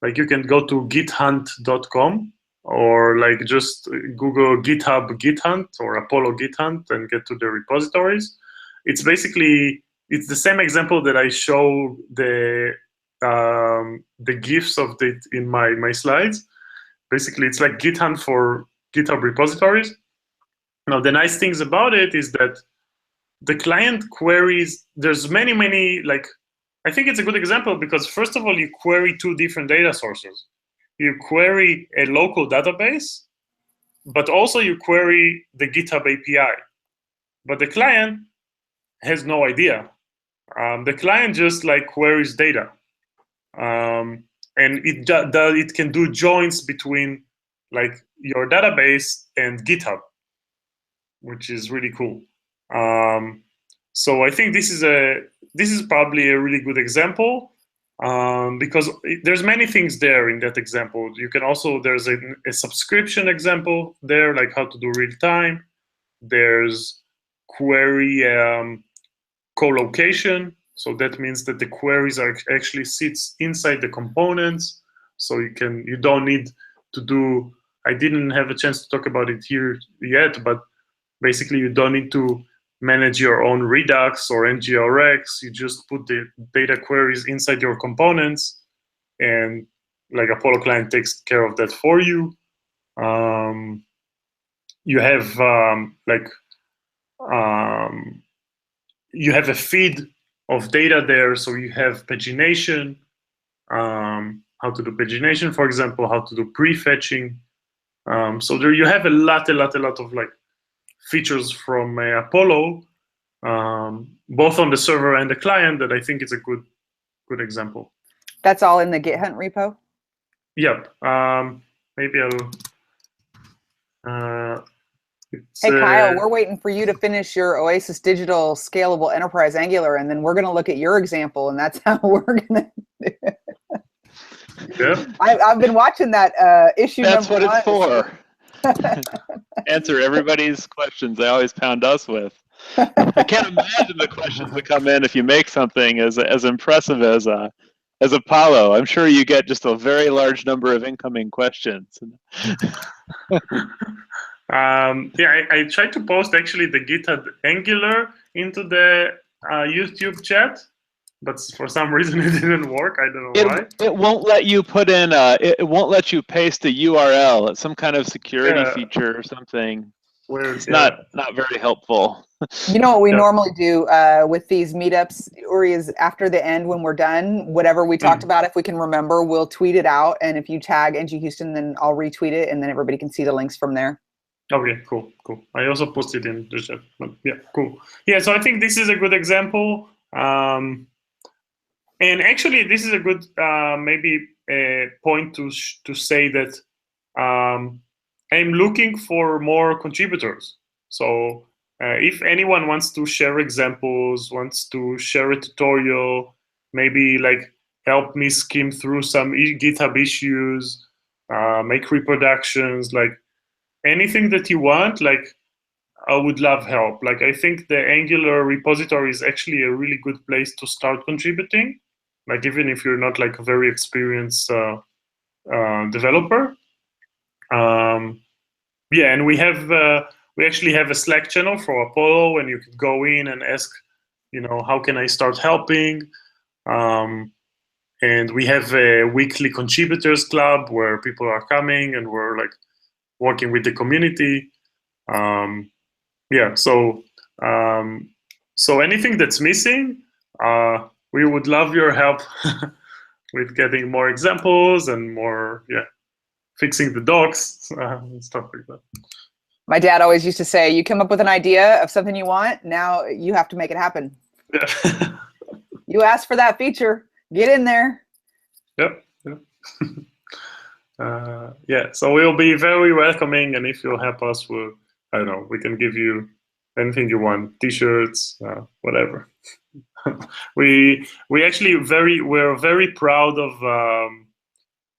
like you can go to githunt.com or like just Google GitHub GitHunt or Apollo GitHunt and get to the repositories. It's basically, it's the same example that I show the GIFs of it in my slides. Basically, it's like GitHunt for GitHub repositories. Now, the nice things about it is that the client queries, there's many, like, I think it's a good example because first of all, you query 2 different data sources. You query a local database, but also you query the GitHub API. But the client has no idea. The client just like queries data, and it can do joins between like your database and GitHub, which is really cool. So I think this is probably a really good example because there's many things there in that example. You can also, there's a subscription example there, like how to do real time. There's query co-location. So that means that the queries are actually sits inside the components. So you don't need to do, I didn't have a chance to talk about it here yet, but basically you don't need to manage your own Redux or NGRX. You just put the data queries inside your components, and like Apollo Client takes care of that for you. You have you have a feed of data there, so you have pagination, how to do pagination, for example, how to do prefetching. So there you have a lot of like features from Apollo, both on the server and the client, that I think is a good example. That's all in the GitHunt repo? Yep. Maybe I'll. Hey, Kyle, we're waiting for you to finish your Oasis Digital Scalable Enterprise Angular, and then we're going to look at your example, and that's how we're going to do it. Yeah. I've been watching that issue. That's what it's for. Answer everybody's questions they always pound us with. I can't imagine the questions that come in if you make something as impressive as Apollo. I'm sure you get just a very large number of incoming questions. Yeah, I tried to post actually the GitHub Angular into the YouTube chat, but for some reason it didn't work. I don't know why. It won't let you put in it won't let you paste a URL. It's some kind of security feature or something. It's not very helpful. You know what we normally do with these meetups, Uri, is after the end when we're done, whatever we talked about, if we can remember, we'll tweet it out. And if you tag ngHouston, then I'll retweet it, and then everybody can see the links from there. Okay, cool. I also posted in the chat. But yeah, cool. Yeah, so I think this is a good example. And actually, this is a good maybe a point to say that I'm looking for more contributors. So if anyone wants to share examples, wants to share a tutorial, maybe like help me skim through some GitHub issues, make reproductions, like anything that you want, like I would love help. Like I think the Angular repository is actually a really good place to start contributing. Like even if you're not like a very experienced developer. Yeah, and we actually have a Slack channel for Apollo, and you can go in and ask, how can I start helping? And we have a weekly contributors club where people are coming and we're like working with the community. Yeah, so anything that's missing, we would love your help with getting more examples and more, fixing the docs and stuff like that. My dad always used to say, you come up with an idea of something you want, now you have to make it happen. Yeah. You asked for that feature, get in there. Yep. So we'll be very welcoming, and if you'll help us, I don't know, we can give you anything you want, t-shirts, whatever. we're very proud of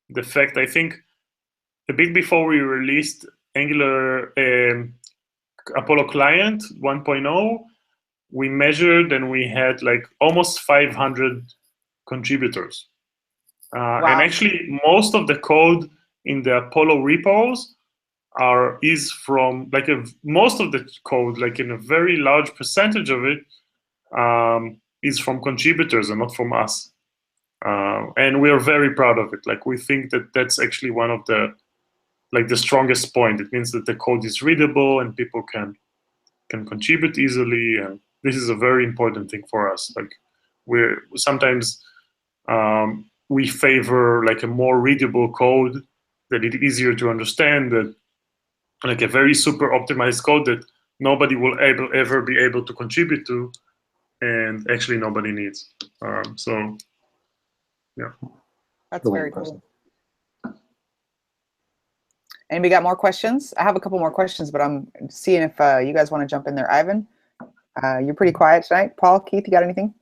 the fact, I think, a bit before we released Angular Apollo Client 1.0, we measured and we had like almost 500 contributors. Wow. And actually, most of the code in the Apollo repos is from, like, most of the code, like in a very large percentage of it, is from contributors and not from us. And we are very proud of it. Like, we think that that's actually one of the strongest point. It means that the code is readable and people can contribute easily, and this is a very important thing for us. Like, sometimes we favor like a more readable code that is easier to understand, that like a very super optimized code that nobody will ever be able to contribute to, and actually nobody needs. So yeah, that's very cool. Anybody got more questions? I have a couple more questions, but I'm seeing if you guys want to jump in there. Ivan, you're pretty quiet tonight. Paul, Keith, you got anything?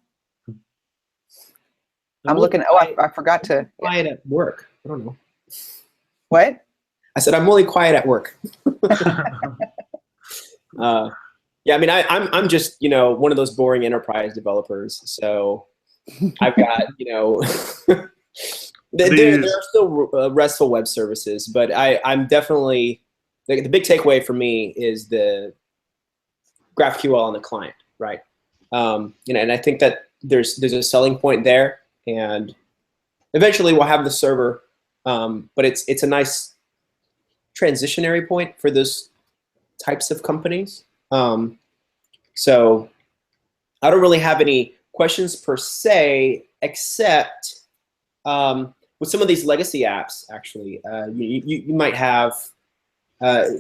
I'm looking. Oh, I forgot to. Quiet at work. I don't know. What? I said I'm only quiet at work. Yeah, I mean, I'm just, one of those boring enterprise developers. So I've got, there are still RESTful web services, but I'm definitely, the big takeaway for me is the GraphQL on the client, right? And I think that there's a selling point there, and eventually we'll have the server, but it's a nice transitionary point for those types of companies. So I don't really have any questions per se, except with some of these legacy apps, actually, you might have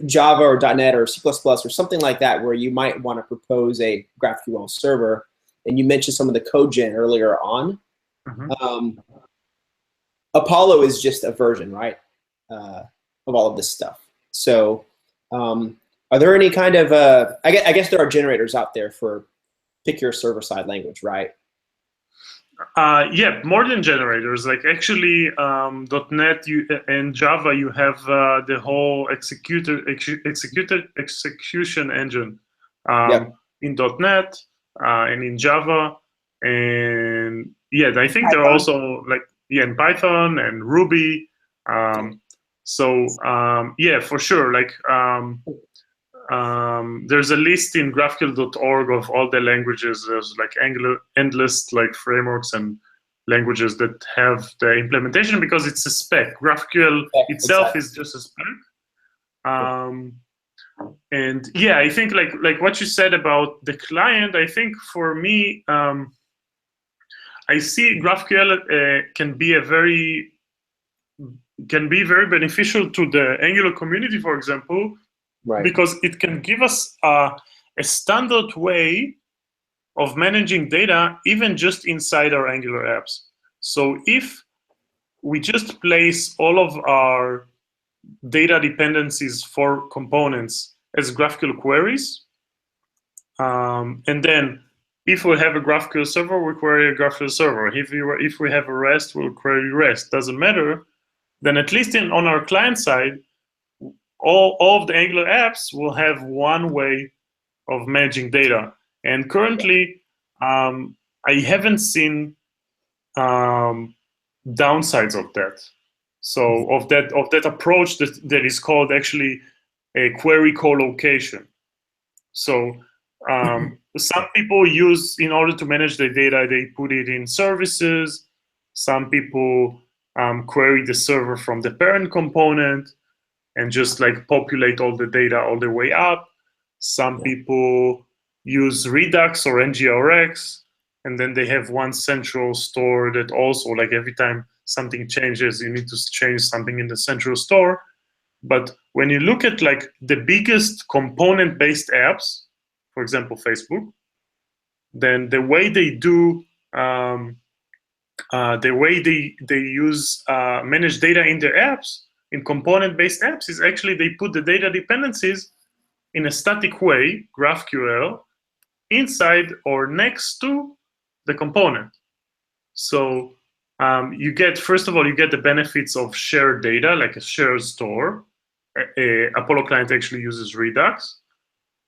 Java or .NET or C++ or something like that, where you might want to propose a GraphQL server. And you mentioned some of the code gen earlier on. Mm-hmm. Apollo is just a version, right, of all of this stuff. So are there any kind of, I guess there are generators out there for pick your server-side language, right? Yeah, more than generators. Like, actually, .NET and Java, you have the whole execution engine in .NET and in Java. And yeah, I think there are also like, in Python and Ruby. Yeah, for sure. Like, there's a list in GraphQL.org of all the languages. There's like endless like frameworks and languages that have the implementation, because it's a spec. GraphQL itself is just a spec. And yeah, I think like what you said about the client, I think for me, I see GraphQL can be very beneficial to the Angular community, for example. Right. Because it can give us a standard way of managing data, even just inside our Angular apps. So if we just place all of our data dependencies for components as GraphQL queries, and then if we have a GraphQL server, we query a GraphQL server. If we have a REST, we'll query REST. Doesn't matter. Then at least on our client side, all of the Angular apps will have one way of managing data. And currently, I haven't seen downsides of that. So of that approach that is called actually a query co-location. So some people use, in order to manage the data, they put it in services. Some people query the server from the parent component and just like populate all the data all the way up. Some people use Redux or NGRX. and then they have one central store that also, like, every time something changes, you need to change something in the central store. But when you look at like the biggest component-based apps, for example, Facebook, then the way they do, the way they use manage data in their apps, in component-based apps, is actually they put the data dependencies in a static way, GraphQL, inside or next to the component. So you get, first of all, you get the benefits of shared data, like a shared store. Apollo client actually uses Redux,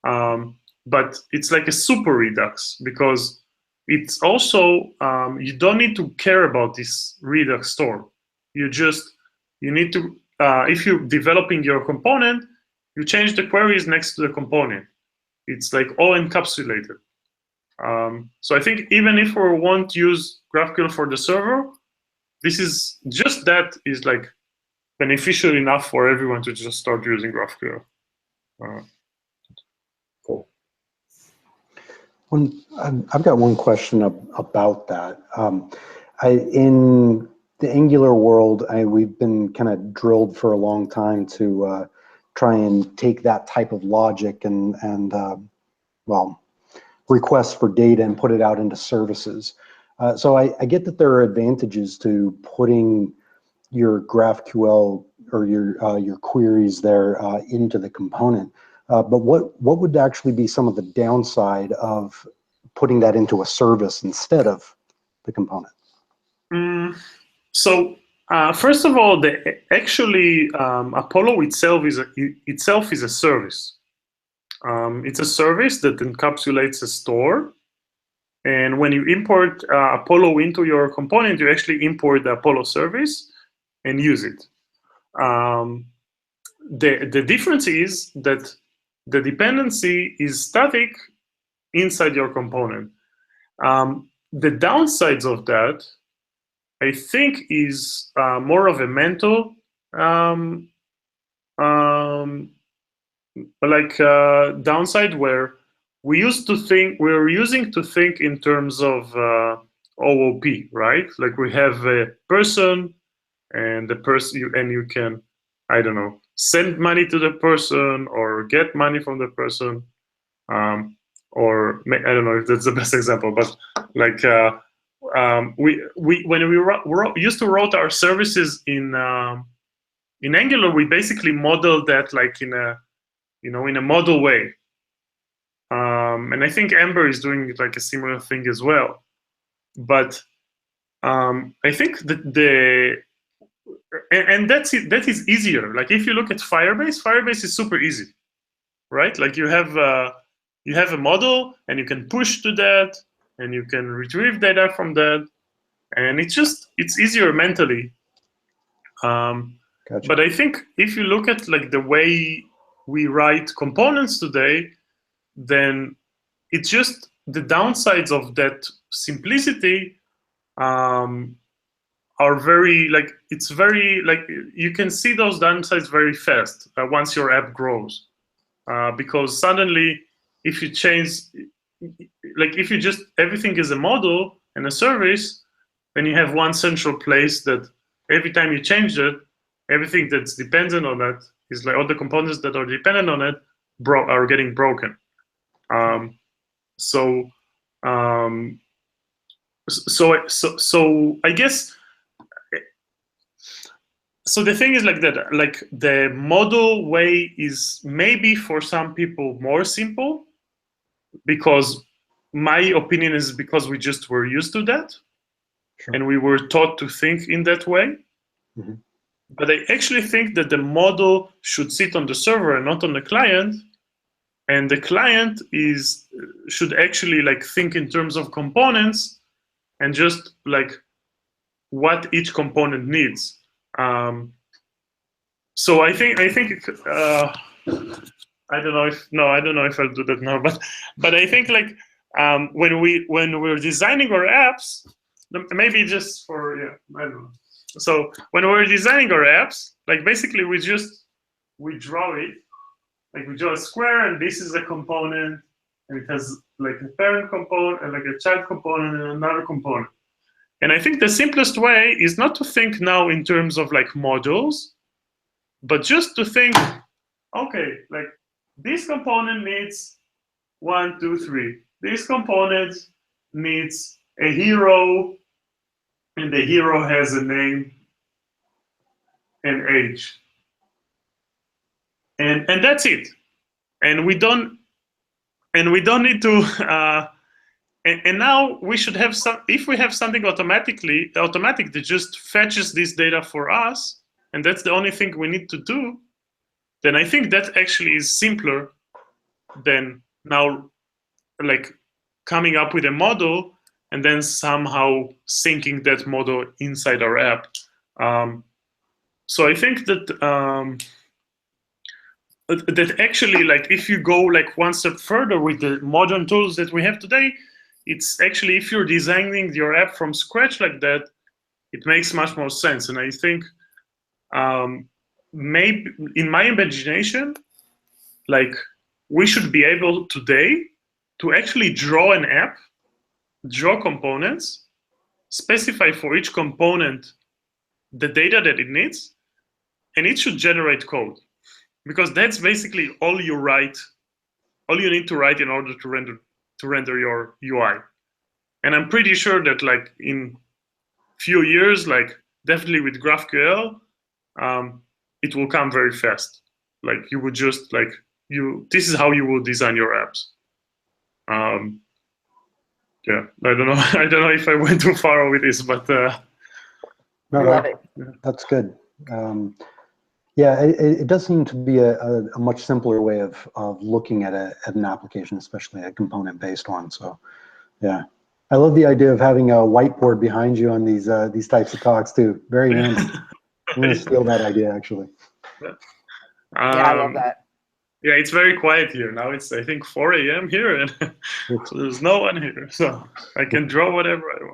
but it's like a super Redux, because it's also, you don't need to care about this Redux store. You need to, if you're developing your component, you change the queries next to the component. It's like all encapsulated. So I think even if we want to use GraphQL for the server, this is just that is like beneficial enough for everyone to just start using GraphQL. Cool. I've got one question about that. In the Angular world, we've been kind of drilled for a long time to try and take that type of logic and well, requests for data and put it out into services. So I get that there are advantages to putting your GraphQL or your queries there into the component. But what would actually be some of the downside of putting that into a service instead of the component? So first of all, actually Apollo itself is a service. It's a service that encapsulates a store. And when you import Apollo into your component, you actually import the Apollo service and use it. The difference is that the dependency is static inside your component. The downsides of that, I think, is more of a mental, downside, where we were using to think in terms of OOP, right? Like we have a person, and the person, you can, I don't know, send money to the person or get money from the person, or I don't know if that's the best example, but like when we used to write our services in Angular, we basically modeled that like in a model way. And I think Ember is doing like a similar thing as well. But I think that that is easier. Like if you look at Firebase is super easy, right? Like you have a model and you can push to that and you can retrieve data from that, and it's easier mentally. Gotcha. But I think if you look at like the way we write components today, then it's just the downsides of that simplicity are very, like, it's very, like, you can see those downsides very fast once your app grows. Because suddenly, if you change, like if you just, everything is a model and a service, then you have one central place that every time you change it, everything that's dependent on that is like all the components that are dependent on it are getting broken. So I guess, so the thing is like that, like the model way is maybe for some people more simple, because my opinion is because we just were used to that. Sure. And we were taught to think in that way. Mm-hmm. But I actually think that the model should sit on the server and not on the client. And the client should actually like think in terms of components and just like what each component needs. So I think I don't know if I'll do that now, but I think like when we're designing our apps, maybe just for, yeah, I don't know. So when we're designing our apps, like basically we draw it, like we draw a square and this is a component and it has like a parent component and like a child component and another component. And I think the simplest way is not to think now in terms of like modules, but just to think, okay, like this component needs 1, 2, 3. This component needs a hero, and the hero has a name and age. And that's it. And we don't need to and now we should have some, if we have something automatic that just fetches this data for us, and that's the only thing we need to do, then I think that actually is simpler than now like coming up with a model and then somehow syncing that model inside our app. So I think that that actually, like, if you go like one step further with the modern tools that we have today, it's actually, if you're designing your app from scratch like that, it makes much more sense. And I think maybe in my imagination, like, we should be able today to actually draw an app, draw components, specify for each component the data that it needs, and it should generate code. Because that's basically all you need to write in order to render your UI. And I'm pretty sure that like in few years, like definitely with GraphQL, it will come very fast. Like you would just like, this is how you will design your apps. Yeah, I don't know. I don't know if I went too far with this, but no, that's good. Yeah, it does seem to be a much simpler way of looking at an application, especially a component-based one. So, yeah, I love the idea of having a whiteboard behind you on these types of talks too. Very handy. I'm going to steal that idea actually. Yeah, I love that. Yeah, it's very quiet here now. It's I think 4 a.m. here, and so there's no one here, so I can draw whatever I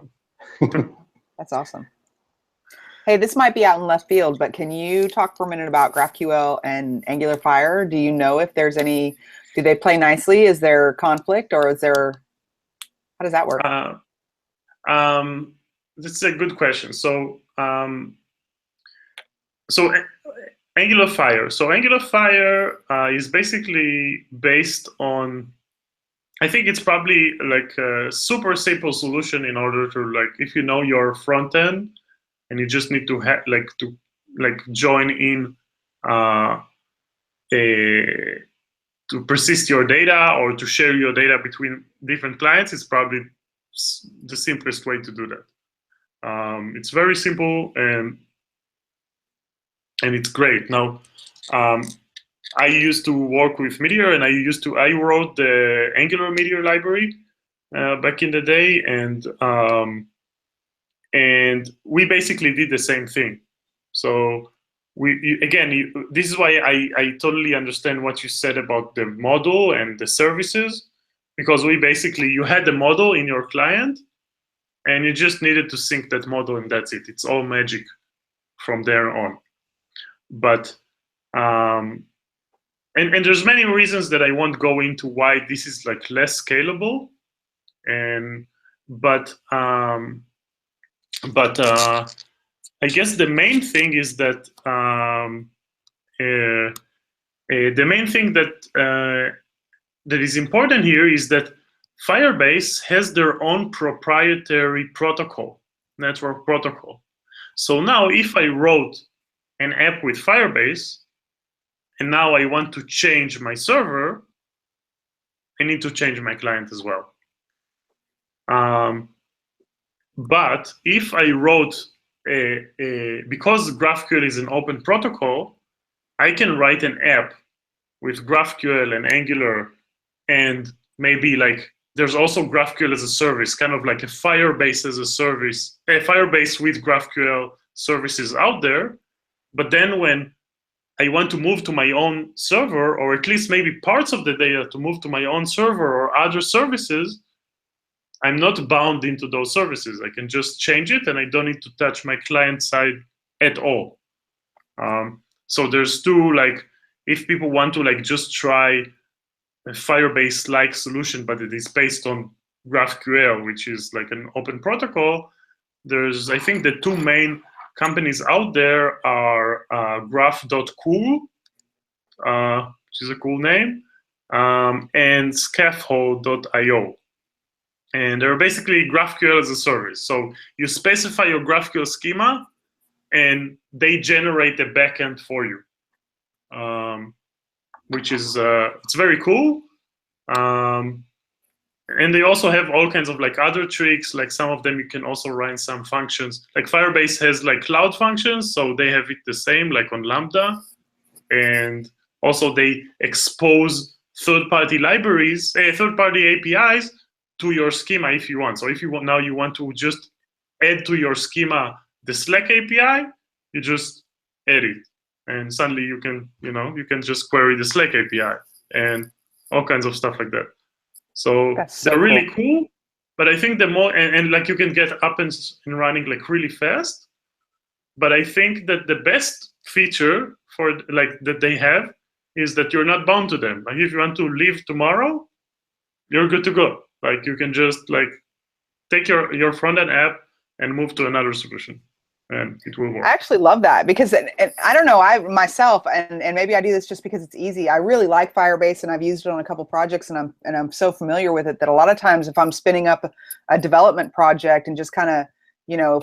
want. That's awesome. Hey, this might be out in left field, but can you talk for a minute about GraphQL and Angular Fire? Do you know if there's any, do they play nicely? Is there conflict, or is there, how does that work? That's a good question. So, Angular Fire. So Angular Fire is basically based on, I think it's probably like a super simple solution in order to, like, if you know your front end, and you just need to join in to persist your data or to share your data between different clients. It's probably the simplest way to do that. It's very simple and it's great. Now, I used to work with Meteor, and I wrote the Angular Meteor library back in the day, and we basically did the same thing. So this is why I totally understand what you said about the model and the services, because you had the model in your client, and you just needed to sync that model, and that's it. It's all magic from there on. But and there's many reasons that I won't go into why this is like less scalable, but I guess the main thing is that the main thing that is important here is that Firebase has their own proprietary protocol, network protocol. So now if I wrote an app with Firebase, and now I want to change my server, I need to change my client as well. But if I wrote, because GraphQL is an open protocol, I can write an app with GraphQL and Angular, and maybe like there's also GraphQL as a service, kind of like a Firebase as a service, a Firebase with GraphQL services out there. But then when I want to move to my own server, or at least maybe parts of the data to move to my own server or other services, I'm not bound into those services. I can just change it, and I don't need to touch my client side at all. So there's two, like, if people want to like just try a Firebase-like solution, but it is based on GraphQL, which is like an open protocol. There's, I think, the two main companies out there are graph.cool, which is a cool name, and scaffold.io. And they're basically GraphQL as a service. So you specify your GraphQL schema, and they generate a backend for you, which is it's very cool. And they also have all kinds of like other tricks. Like some of them you can also run some functions. Like Firebase has like cloud functions, so they have it the same like on Lambda. And also they expose third-party libraries, third-party APIs to your schema if you want. So if you want now you want to just add to your schema the Slack API, you just add it, and suddenly you can you can just query the Slack API and all kinds of stuff like that. So they're really cool, but I think the more and like you can get up and running like really fast. But I think that the best feature for like that they have is that you're not bound to them. Like if you want to leave tomorrow, you're good to go. Like you can just like take your front-end app and move to another solution, and it will work. I actually love that because and I don't know, I myself, and maybe I do this just because it's easy. I really like Firebase, and I've used it on a couple projects, and I'm so familiar with it that a lot of times if I'm spinning up a development project and just kind of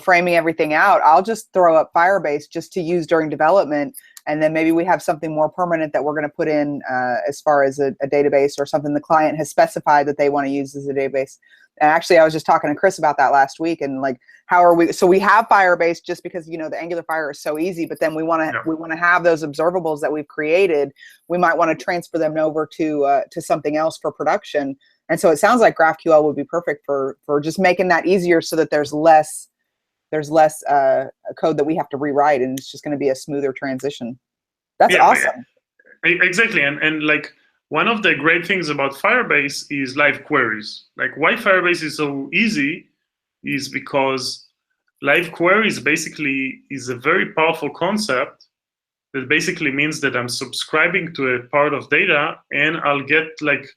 framing everything out, I'll just throw up Firebase just to use during development. And then maybe we have something more permanent that we're going to put in as far as a database or something the client has specified that they want to use as a database. And actually, I was just talking to Chris about that last week, and like, how are we? So we have Firebase just because the Angular Fire is so easy, but then we want to have those observables that we've created. We might want to transfer them over to something else for production. And so it sounds like GraphQL would be perfect for just making that easier, so that there's less code that we have to rewrite, and it's just going to be a smoother transition. That's awesome. Exactly, and like one of the great things about Firebase is live queries. Like why Firebase is so easy is because live queries basically is a very powerful concept that basically means that I'm subscribing to a part of data, and I'll get like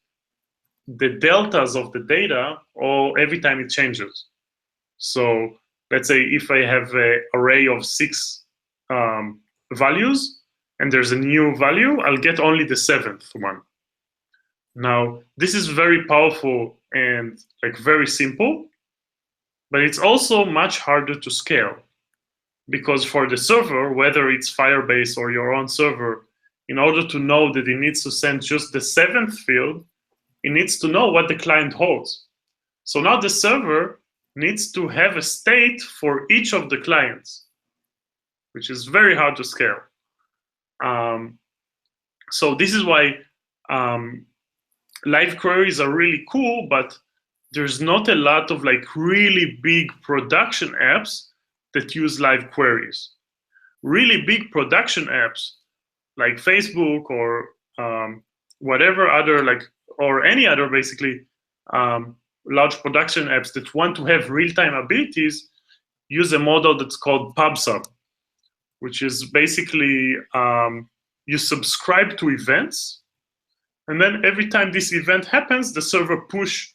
the deltas of the data or every time it changes. So let's say if I have an array of 6 values and there's a new value, I'll get only the 7th one. Now, this is very powerful and like very simple, but it's also much harder to scale, because for the server, whether it's Firebase or your own server, in order to know that it needs to send just the 7th field, it needs to know what the client holds. So now the server needs to have a state for each of the clients, which is very hard to scale. So this is why live queries are really cool, but there's not a lot of like really big production apps that use live queries. Really big production apps like Facebook or whatever other or any other basically large production apps that want to have real-time abilities use a model that's called PubSub, which is basically you subscribe to events, and then every time this event happens, the server push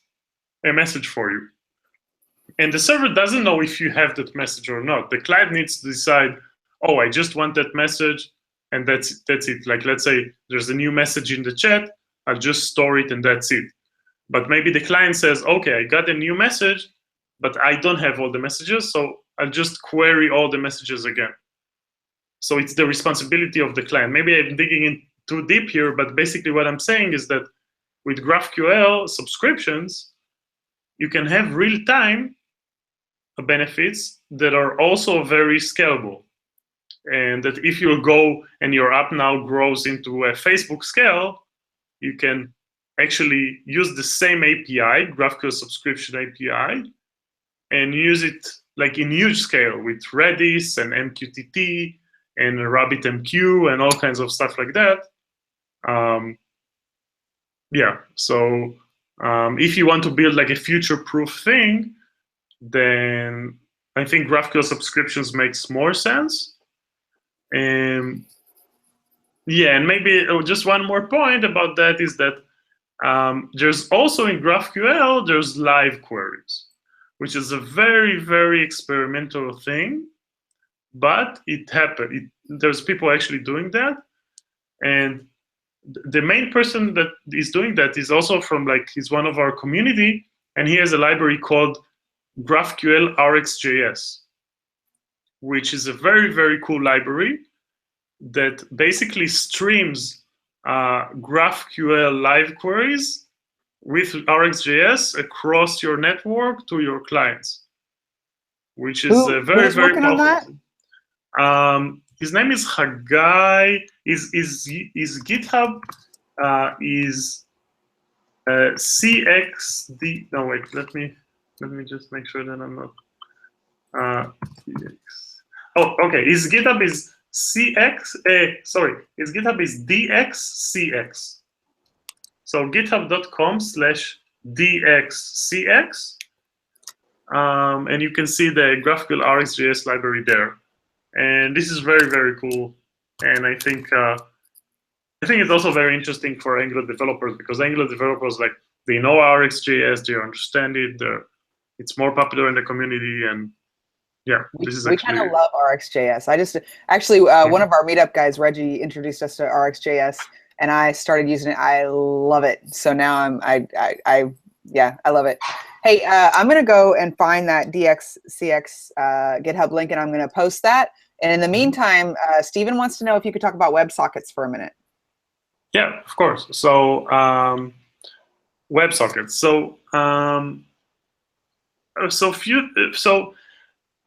a message for you. And the server doesn't know if you have that message or not. The client needs to decide, oh, I just want that message, and that's it. Like, let's say there's a new message in the chat, I'll just store it, and that's it. But maybe the client says, okay, I got a new message, but I don't have all the messages, so I'll just query all the messages again. So it's the responsibility of the client. Maybe I'm digging in too deep here, but basically what I'm saying is that with GraphQL subscriptions, you can have real-time benefits that are also very scalable. And that if you go and your app now grows into a Facebook scale, you can actually use the same API, GraphQL subscription API, and use it like in huge scale with Redis and MQTT and RabbitMQ and all kinds of stuff like that. Yeah, so if you want to build like a future-proof thing, then I think GraphQL subscriptions makes more sense. Yeah, and maybe just one more point about that is that There's also in GraphQL, there's live queries, which is a very, very experimental thing, but it happened. There's people actually doing that. And the main person that is doing that is also from he's one of our community, and he has a library called GraphQL RxJS, which is a very, very cool library that basically streams GraphQL live queries with RxJS across your network to your clients, which is very, very powerful. His name is Hagai. His GitHub is CXD. No, wait. Let me just make sure that I'm not. Oh, okay. His GitHub is his GitHub is DXCX. So github.com/DXCX. And you can see the GraphQL RxJS library there. And this is very, very cool. And I think it's also very interesting for Angular developers, because Angular developers, they know RxJS, they understand it, it's more popular in the community, and yeah, we kind of love RxJS. I just actually one of our meetup guys, Reggie, introduced us to RxJS, and I started using it. I love it. So now I love it. Hey, I'm gonna go and find that DXCX GitHub link, and I'm gonna post that. And in the meantime, Stephen wants to know if you could talk about WebSockets for a minute. Yeah, of course. So WebSockets. So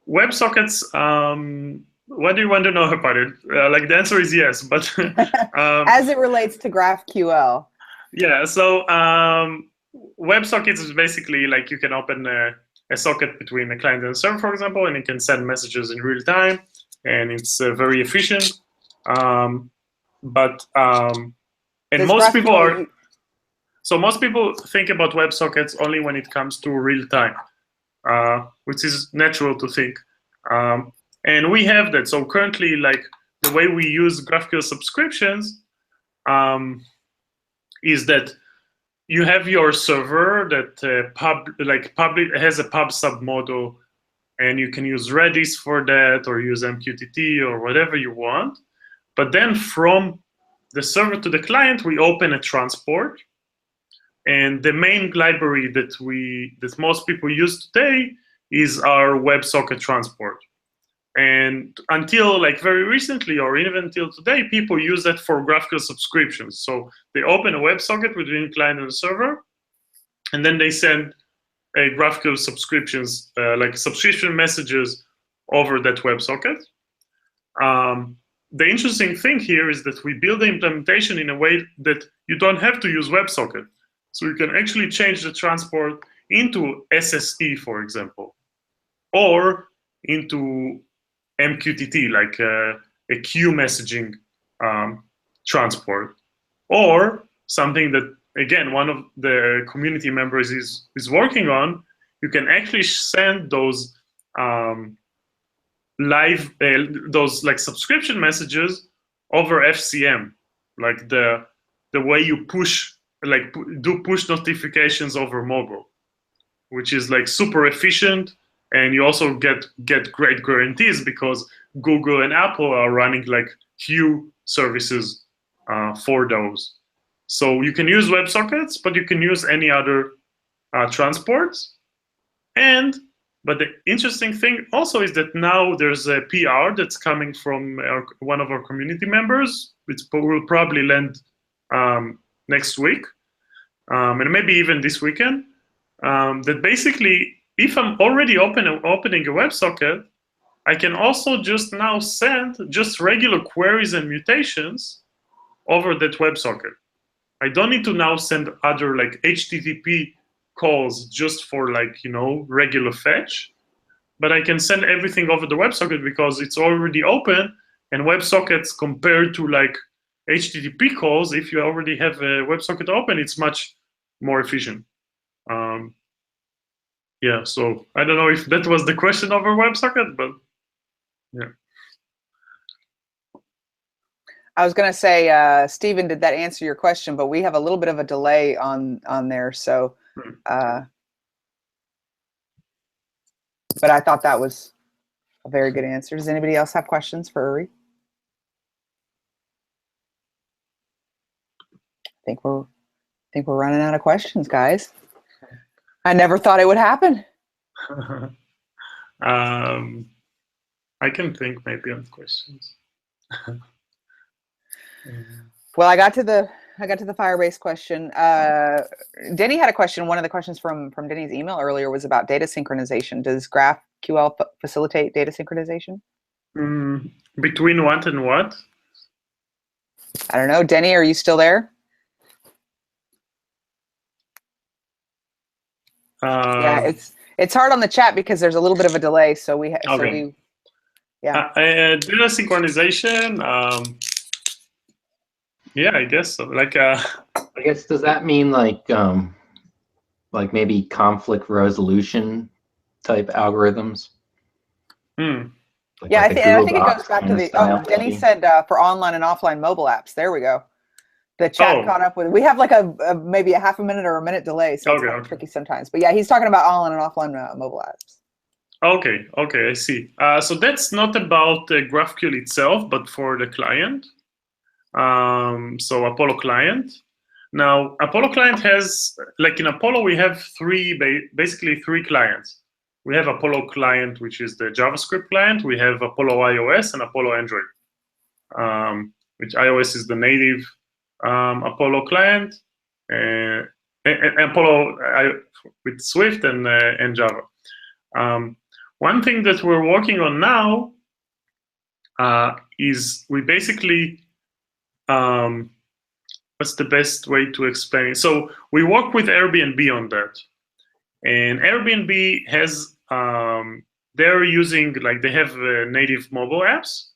WebSockets. What do you want to know about it? The answer is yes, but as it relates to GraphQL. Yeah. So WebSockets is basically you can open a socket between a client and a server, for example, and you can send messages in real time, and it's very efficient. And most people most people think about WebSockets only when it comes to real time, which is natural to think. And we have that. So currently, the way we use GraphQL subscriptions is that you have your server that has a pub sub model, and you can use Redis for that, or use MQTT, or whatever you want. But then from the server to the client, we open a transport. And the main library that most people use today is our WebSocket transport. And until very recently, or even until today, people use that for GraphQL subscriptions. So they open a WebSocket between client and server, and then they send a GraphQL subscriptions, subscription messages over that WebSocket. The interesting thing here is that we build the implementation in a way that you don't have to use WebSocket. So you can actually change the transport into SSE, for example, or into MQTT, a queue messaging transport, or something that, again, one of the community members is working on. You can actually send those those subscription messages over FCM, the way you push, do push notifications over mobile, which is super efficient. And you also get great guarantees, because Google and Apple are running queue services for those. So you can use WebSockets, but you can use any other transports. But the interesting thing also is that now there's a PR that's coming from one of our community members, which will probably land next week, and maybe even this weekend, that basically, if I'm already opening a WebSocket, I can also just now send just regular queries and mutations over that WebSocket. I don't need to now send other HTTP calls just for regular fetch, but I can send everything over the WebSocket because it's already open. And WebSockets, compared to HTTP calls, if you already have a WebSocket open, it's much more efficient. Yeah, so I don't know if that was the question over WebSocket, but yeah. I was going to say, Stephen, did that answer your question? But we have a little bit of a delay on there, so. But I thought that was a very good answer. Does anybody else have questions for Uri? I think we're running out of questions, guys. I never thought it would happen. I can think maybe on questions. Well, I got to the Firebase question. Denny had a question. One of the questions from Denny's email earlier was about data synchronization. Does GraphQL facilitate data synchronization? Between what and what? I don't know. Denny, are you still there? Yeah, it's hard on the chat because there's a little bit of a delay. So we okay. Yeah. Data synchronization. Yeah, I guess so. Like, I guess, does that mean like maybe conflict resolution type algorithms? Like, yeah, like I think it goes back to the. Oh, Denny said for online and offline mobile apps. There we go. The chat caught up with. We have like maybe a half a minute or a minute delay, so it's kind of tricky sometimes. But yeah, he's talking about online and offline mobile apps. Okay, I see. So that's not about GraphQL itself, but for the client. So Apollo client. Now, Apollo client has, like in Apollo, we have basically three clients. We have Apollo client, which is the JavaScript client. We have Apollo iOS and Apollo Android, which iOS is the native Apollo client, and Apollo with Swift and Java. One thing that we're working on now is we basically, what's the best way to explain it? So we work with Airbnb on that, and Airbnb has they're using, like, they have native mobile apps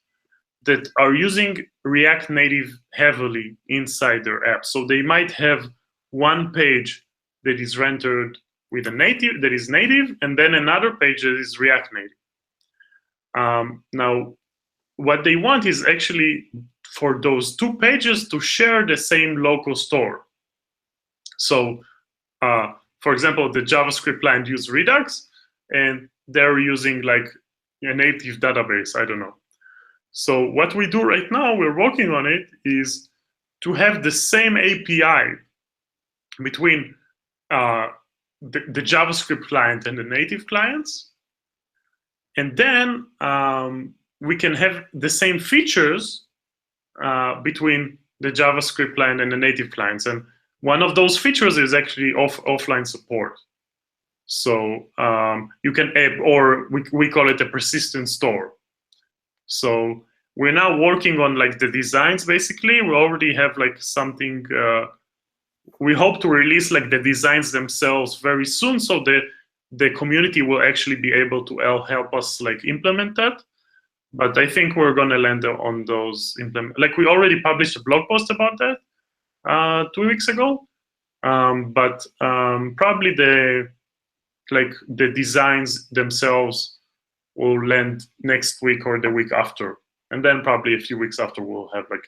that are using React Native heavily inside their app. So they might have one page that is rendered with a native, and then another page that is React Native. Now, what they want is actually for those two pages to share the same local store. So, for example, the JavaScript client uses Redux, and they're using like a native database, I don't know. So what we do right now, we're working on it, is to have the same API between the JavaScript client and the native clients. And then we can have the same features between the JavaScript client and the native clients. And one of those features is actually offline support. So you can add, or we call it a persistent store. So we're now working on like the designs. Basically, we already have like something. We hope to release like the designs themselves very soon, so the community will actually be able to help us like implement that. But I think we're gonna land on those like we already published a blog post about that 2 weeks ago. But probably the designs themselves will land next week or the week after, and then probably a few weeks after we'll have like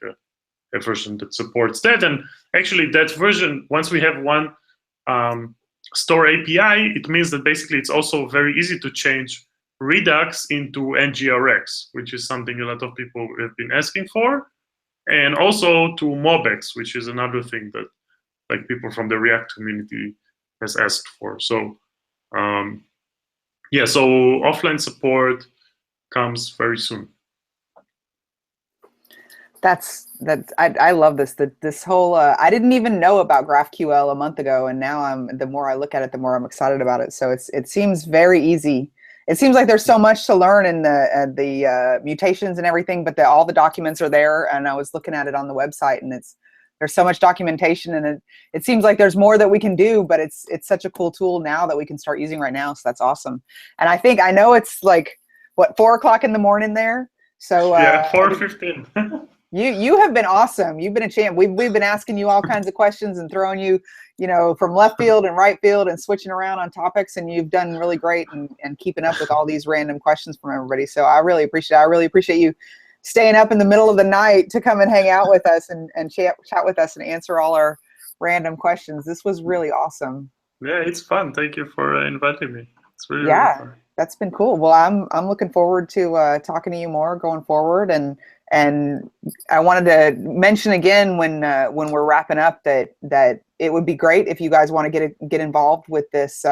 a version that supports that. And actually, that version, once we have one store API, it means that basically it's also very easy to change Redux into NGRX, which is something a lot of people have been asking for, and also to MobX, which is another thing that like people from the React community has asked for. So yeah, so offline support comes very soon. I love this. This whole I didn't even know about GraphQL a month ago, and now the more I look at it, the more I'm excited about it. So it seems very easy. It seems like there's so much to learn in the mutations and everything, but all the documents are there. And I was looking at it on the website, and there's so much documentation, and it seems like there's more that we can do, but it's such a cool tool now that we can start using right now. So that's awesome. And I know it's like what, 4 o'clock in the morning there. So yeah, 4:15. You have been awesome. You've been a champ. We've been asking you all kinds of questions and throwing you, from left field and right field and switching around on topics, and you've done really great and keeping up with all these random questions from everybody. So I really appreciate it. I really appreciate you staying up in the middle of the night to come and hang out with us and chat with us and answer all our random questions. This was really awesome. Yeah, it's fun. Thank you for inviting me. It's really, yeah, really fun. That's been cool. Well, I'm looking forward to talking to you more going forward, and I wanted to mention again when we're wrapping up that it would be great if you guys want to get involved with this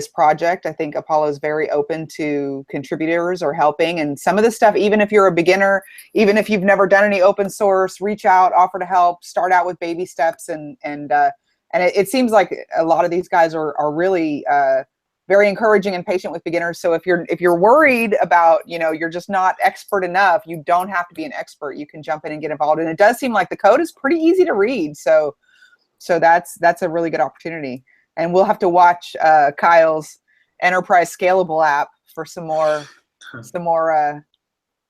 project. I think Apollo is very open to contributors or helping, and some of this stuff, even if you're a beginner, even if you've never done any open source, reach out, offer to help, start out with baby steps, and it seems like a lot of these guys are really very encouraging and patient with beginners. So if you're worried about, you're just not expert enough, you don't have to be an expert. You can jump in and get involved. And it does seem like the code is pretty easy to read. So that's a really good opportunity. And we'll have to watch Kyle's enterprise scalable app for some more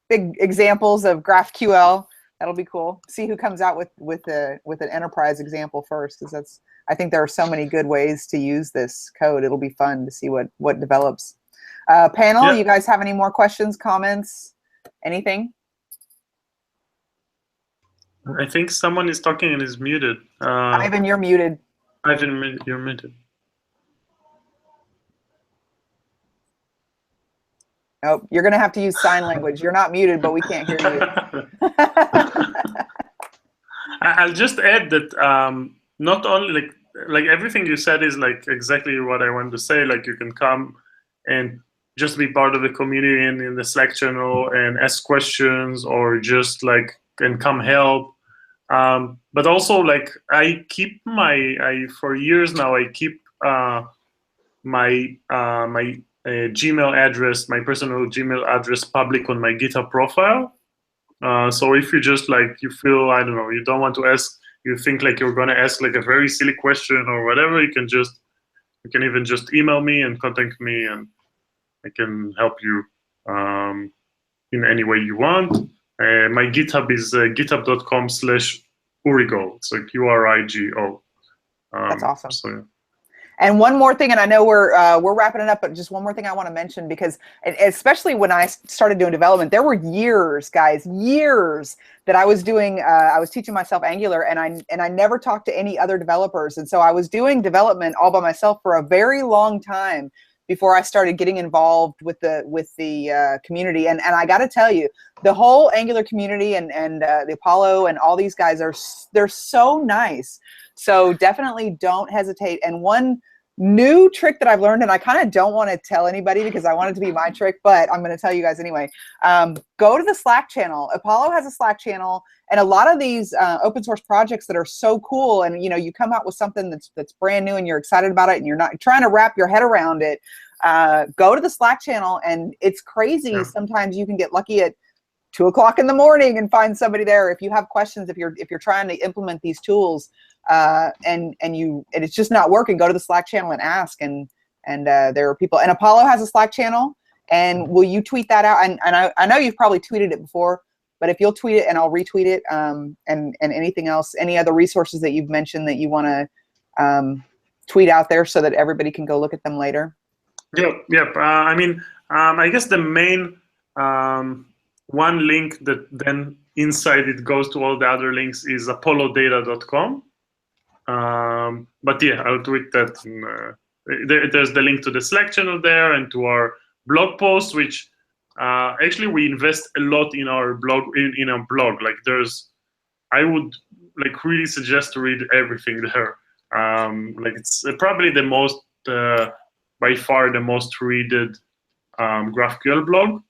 big examples of GraphQL. That'll be cool. See who comes out with an enterprise example first, because I think there are so many good ways to use this code. It'll be fun to see what develops. Panel, Yeah. You guys have any more questions, comments, anything? I think someone is talking and is muted. Ivan, you're muted. Ivan, you're muted. Nope, you're gonna have to use sign language. You're not muted, but we can't hear you. I'll just add that not only like everything you said is like exactly what I wanted to say. Like you can come and just be part of the community and in the Slack channel and ask questions, or just like and come help. But also like I keep for years now I keep my Gmail address, my personal Gmail address, public on my GitHub profile. So if you just like, you feel, I don't know, you don't want to ask, you think like you're going to ask like a very silly question or whatever, you can even just email me and contact me, and I can help you in any way you want. My GitHub is github.com/Urigo. It's like URIGO. That's awesome. So, yeah. And one more thing, and I know we're wrapping it up, but just one more thing I want to mention, because especially when I started doing development, there were years, guys, years that I was doing. I was teaching myself Angular, and I never talked to any other developers, and so I was doing development all by myself for a very long time before I started getting involved with the community. And I got to tell you, the whole Angular community and the Apollo and all these guys they're so nice. So definitely don't hesitate. And one new trick that I've learned, and I kind of don't want to tell anybody because I want it to be my trick, but I'm going to tell you guys anyway. Go to the Slack channel. Apollo has a Slack channel, and a lot of these open source projects that are so cool, and you come out with something that's brand new and you're excited about it and you're not trying to wrap your head around it, go to the Slack channel, and it's crazy. Yeah. Sometimes you can get lucky at 2 o'clock in the morning and find somebody there. If you have questions, if you're trying to implement these tools, and it's just not working, go to the Slack channel and ask, and there are people. And Apollo has a Slack channel, and will you tweet that out? And I know you've probably tweeted it before, but if you'll tweet it and I'll retweet it, and anything else, any other resources that you've mentioned that you want to tweet out there so that everybody can go look at them later. Yep. I mean, I guess the main one link that then inside it goes to all the other links is apollodata.com. But yeah, I'll tweet that. And, there's the link to the Slack channel there, and to our blog post, which actually we invest a lot in our blog. In our blog, like I would like really suggest to read everything there. Like it's probably the most, by far the most readed GraphQL blog,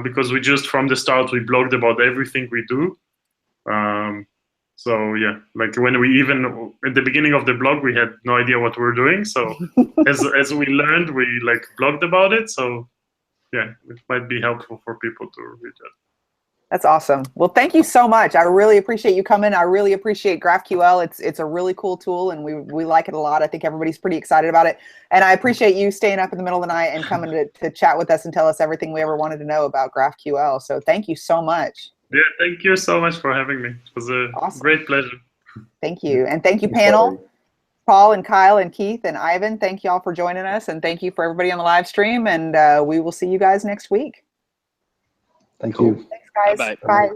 because we just from the start we blogged about everything we do. So yeah, like when we even at the beginning of the blog we had no idea what we were doing. So as we learned, we like blogged about it. So yeah, it might be helpful for people to read that. That's awesome. Well, thank you so much. I really appreciate you coming. I really appreciate GraphQL. It's a really cool tool, and we like it a lot. I think everybody's pretty excited about it. And I appreciate you staying up in the middle of the night and coming to chat with us and tell us everything we ever wanted to know about GraphQL. So thank you so much. Yeah, thank you so much for having me. It was a great pleasure. Thank you. And thank you, panel. Paul and Kyle and Keith and Ivan, thank you all for joining us. And thank you for everybody on the live stream. And we will see you guys next week. Thank Cool. you. Thanks, guys. Bye-bye. Bye.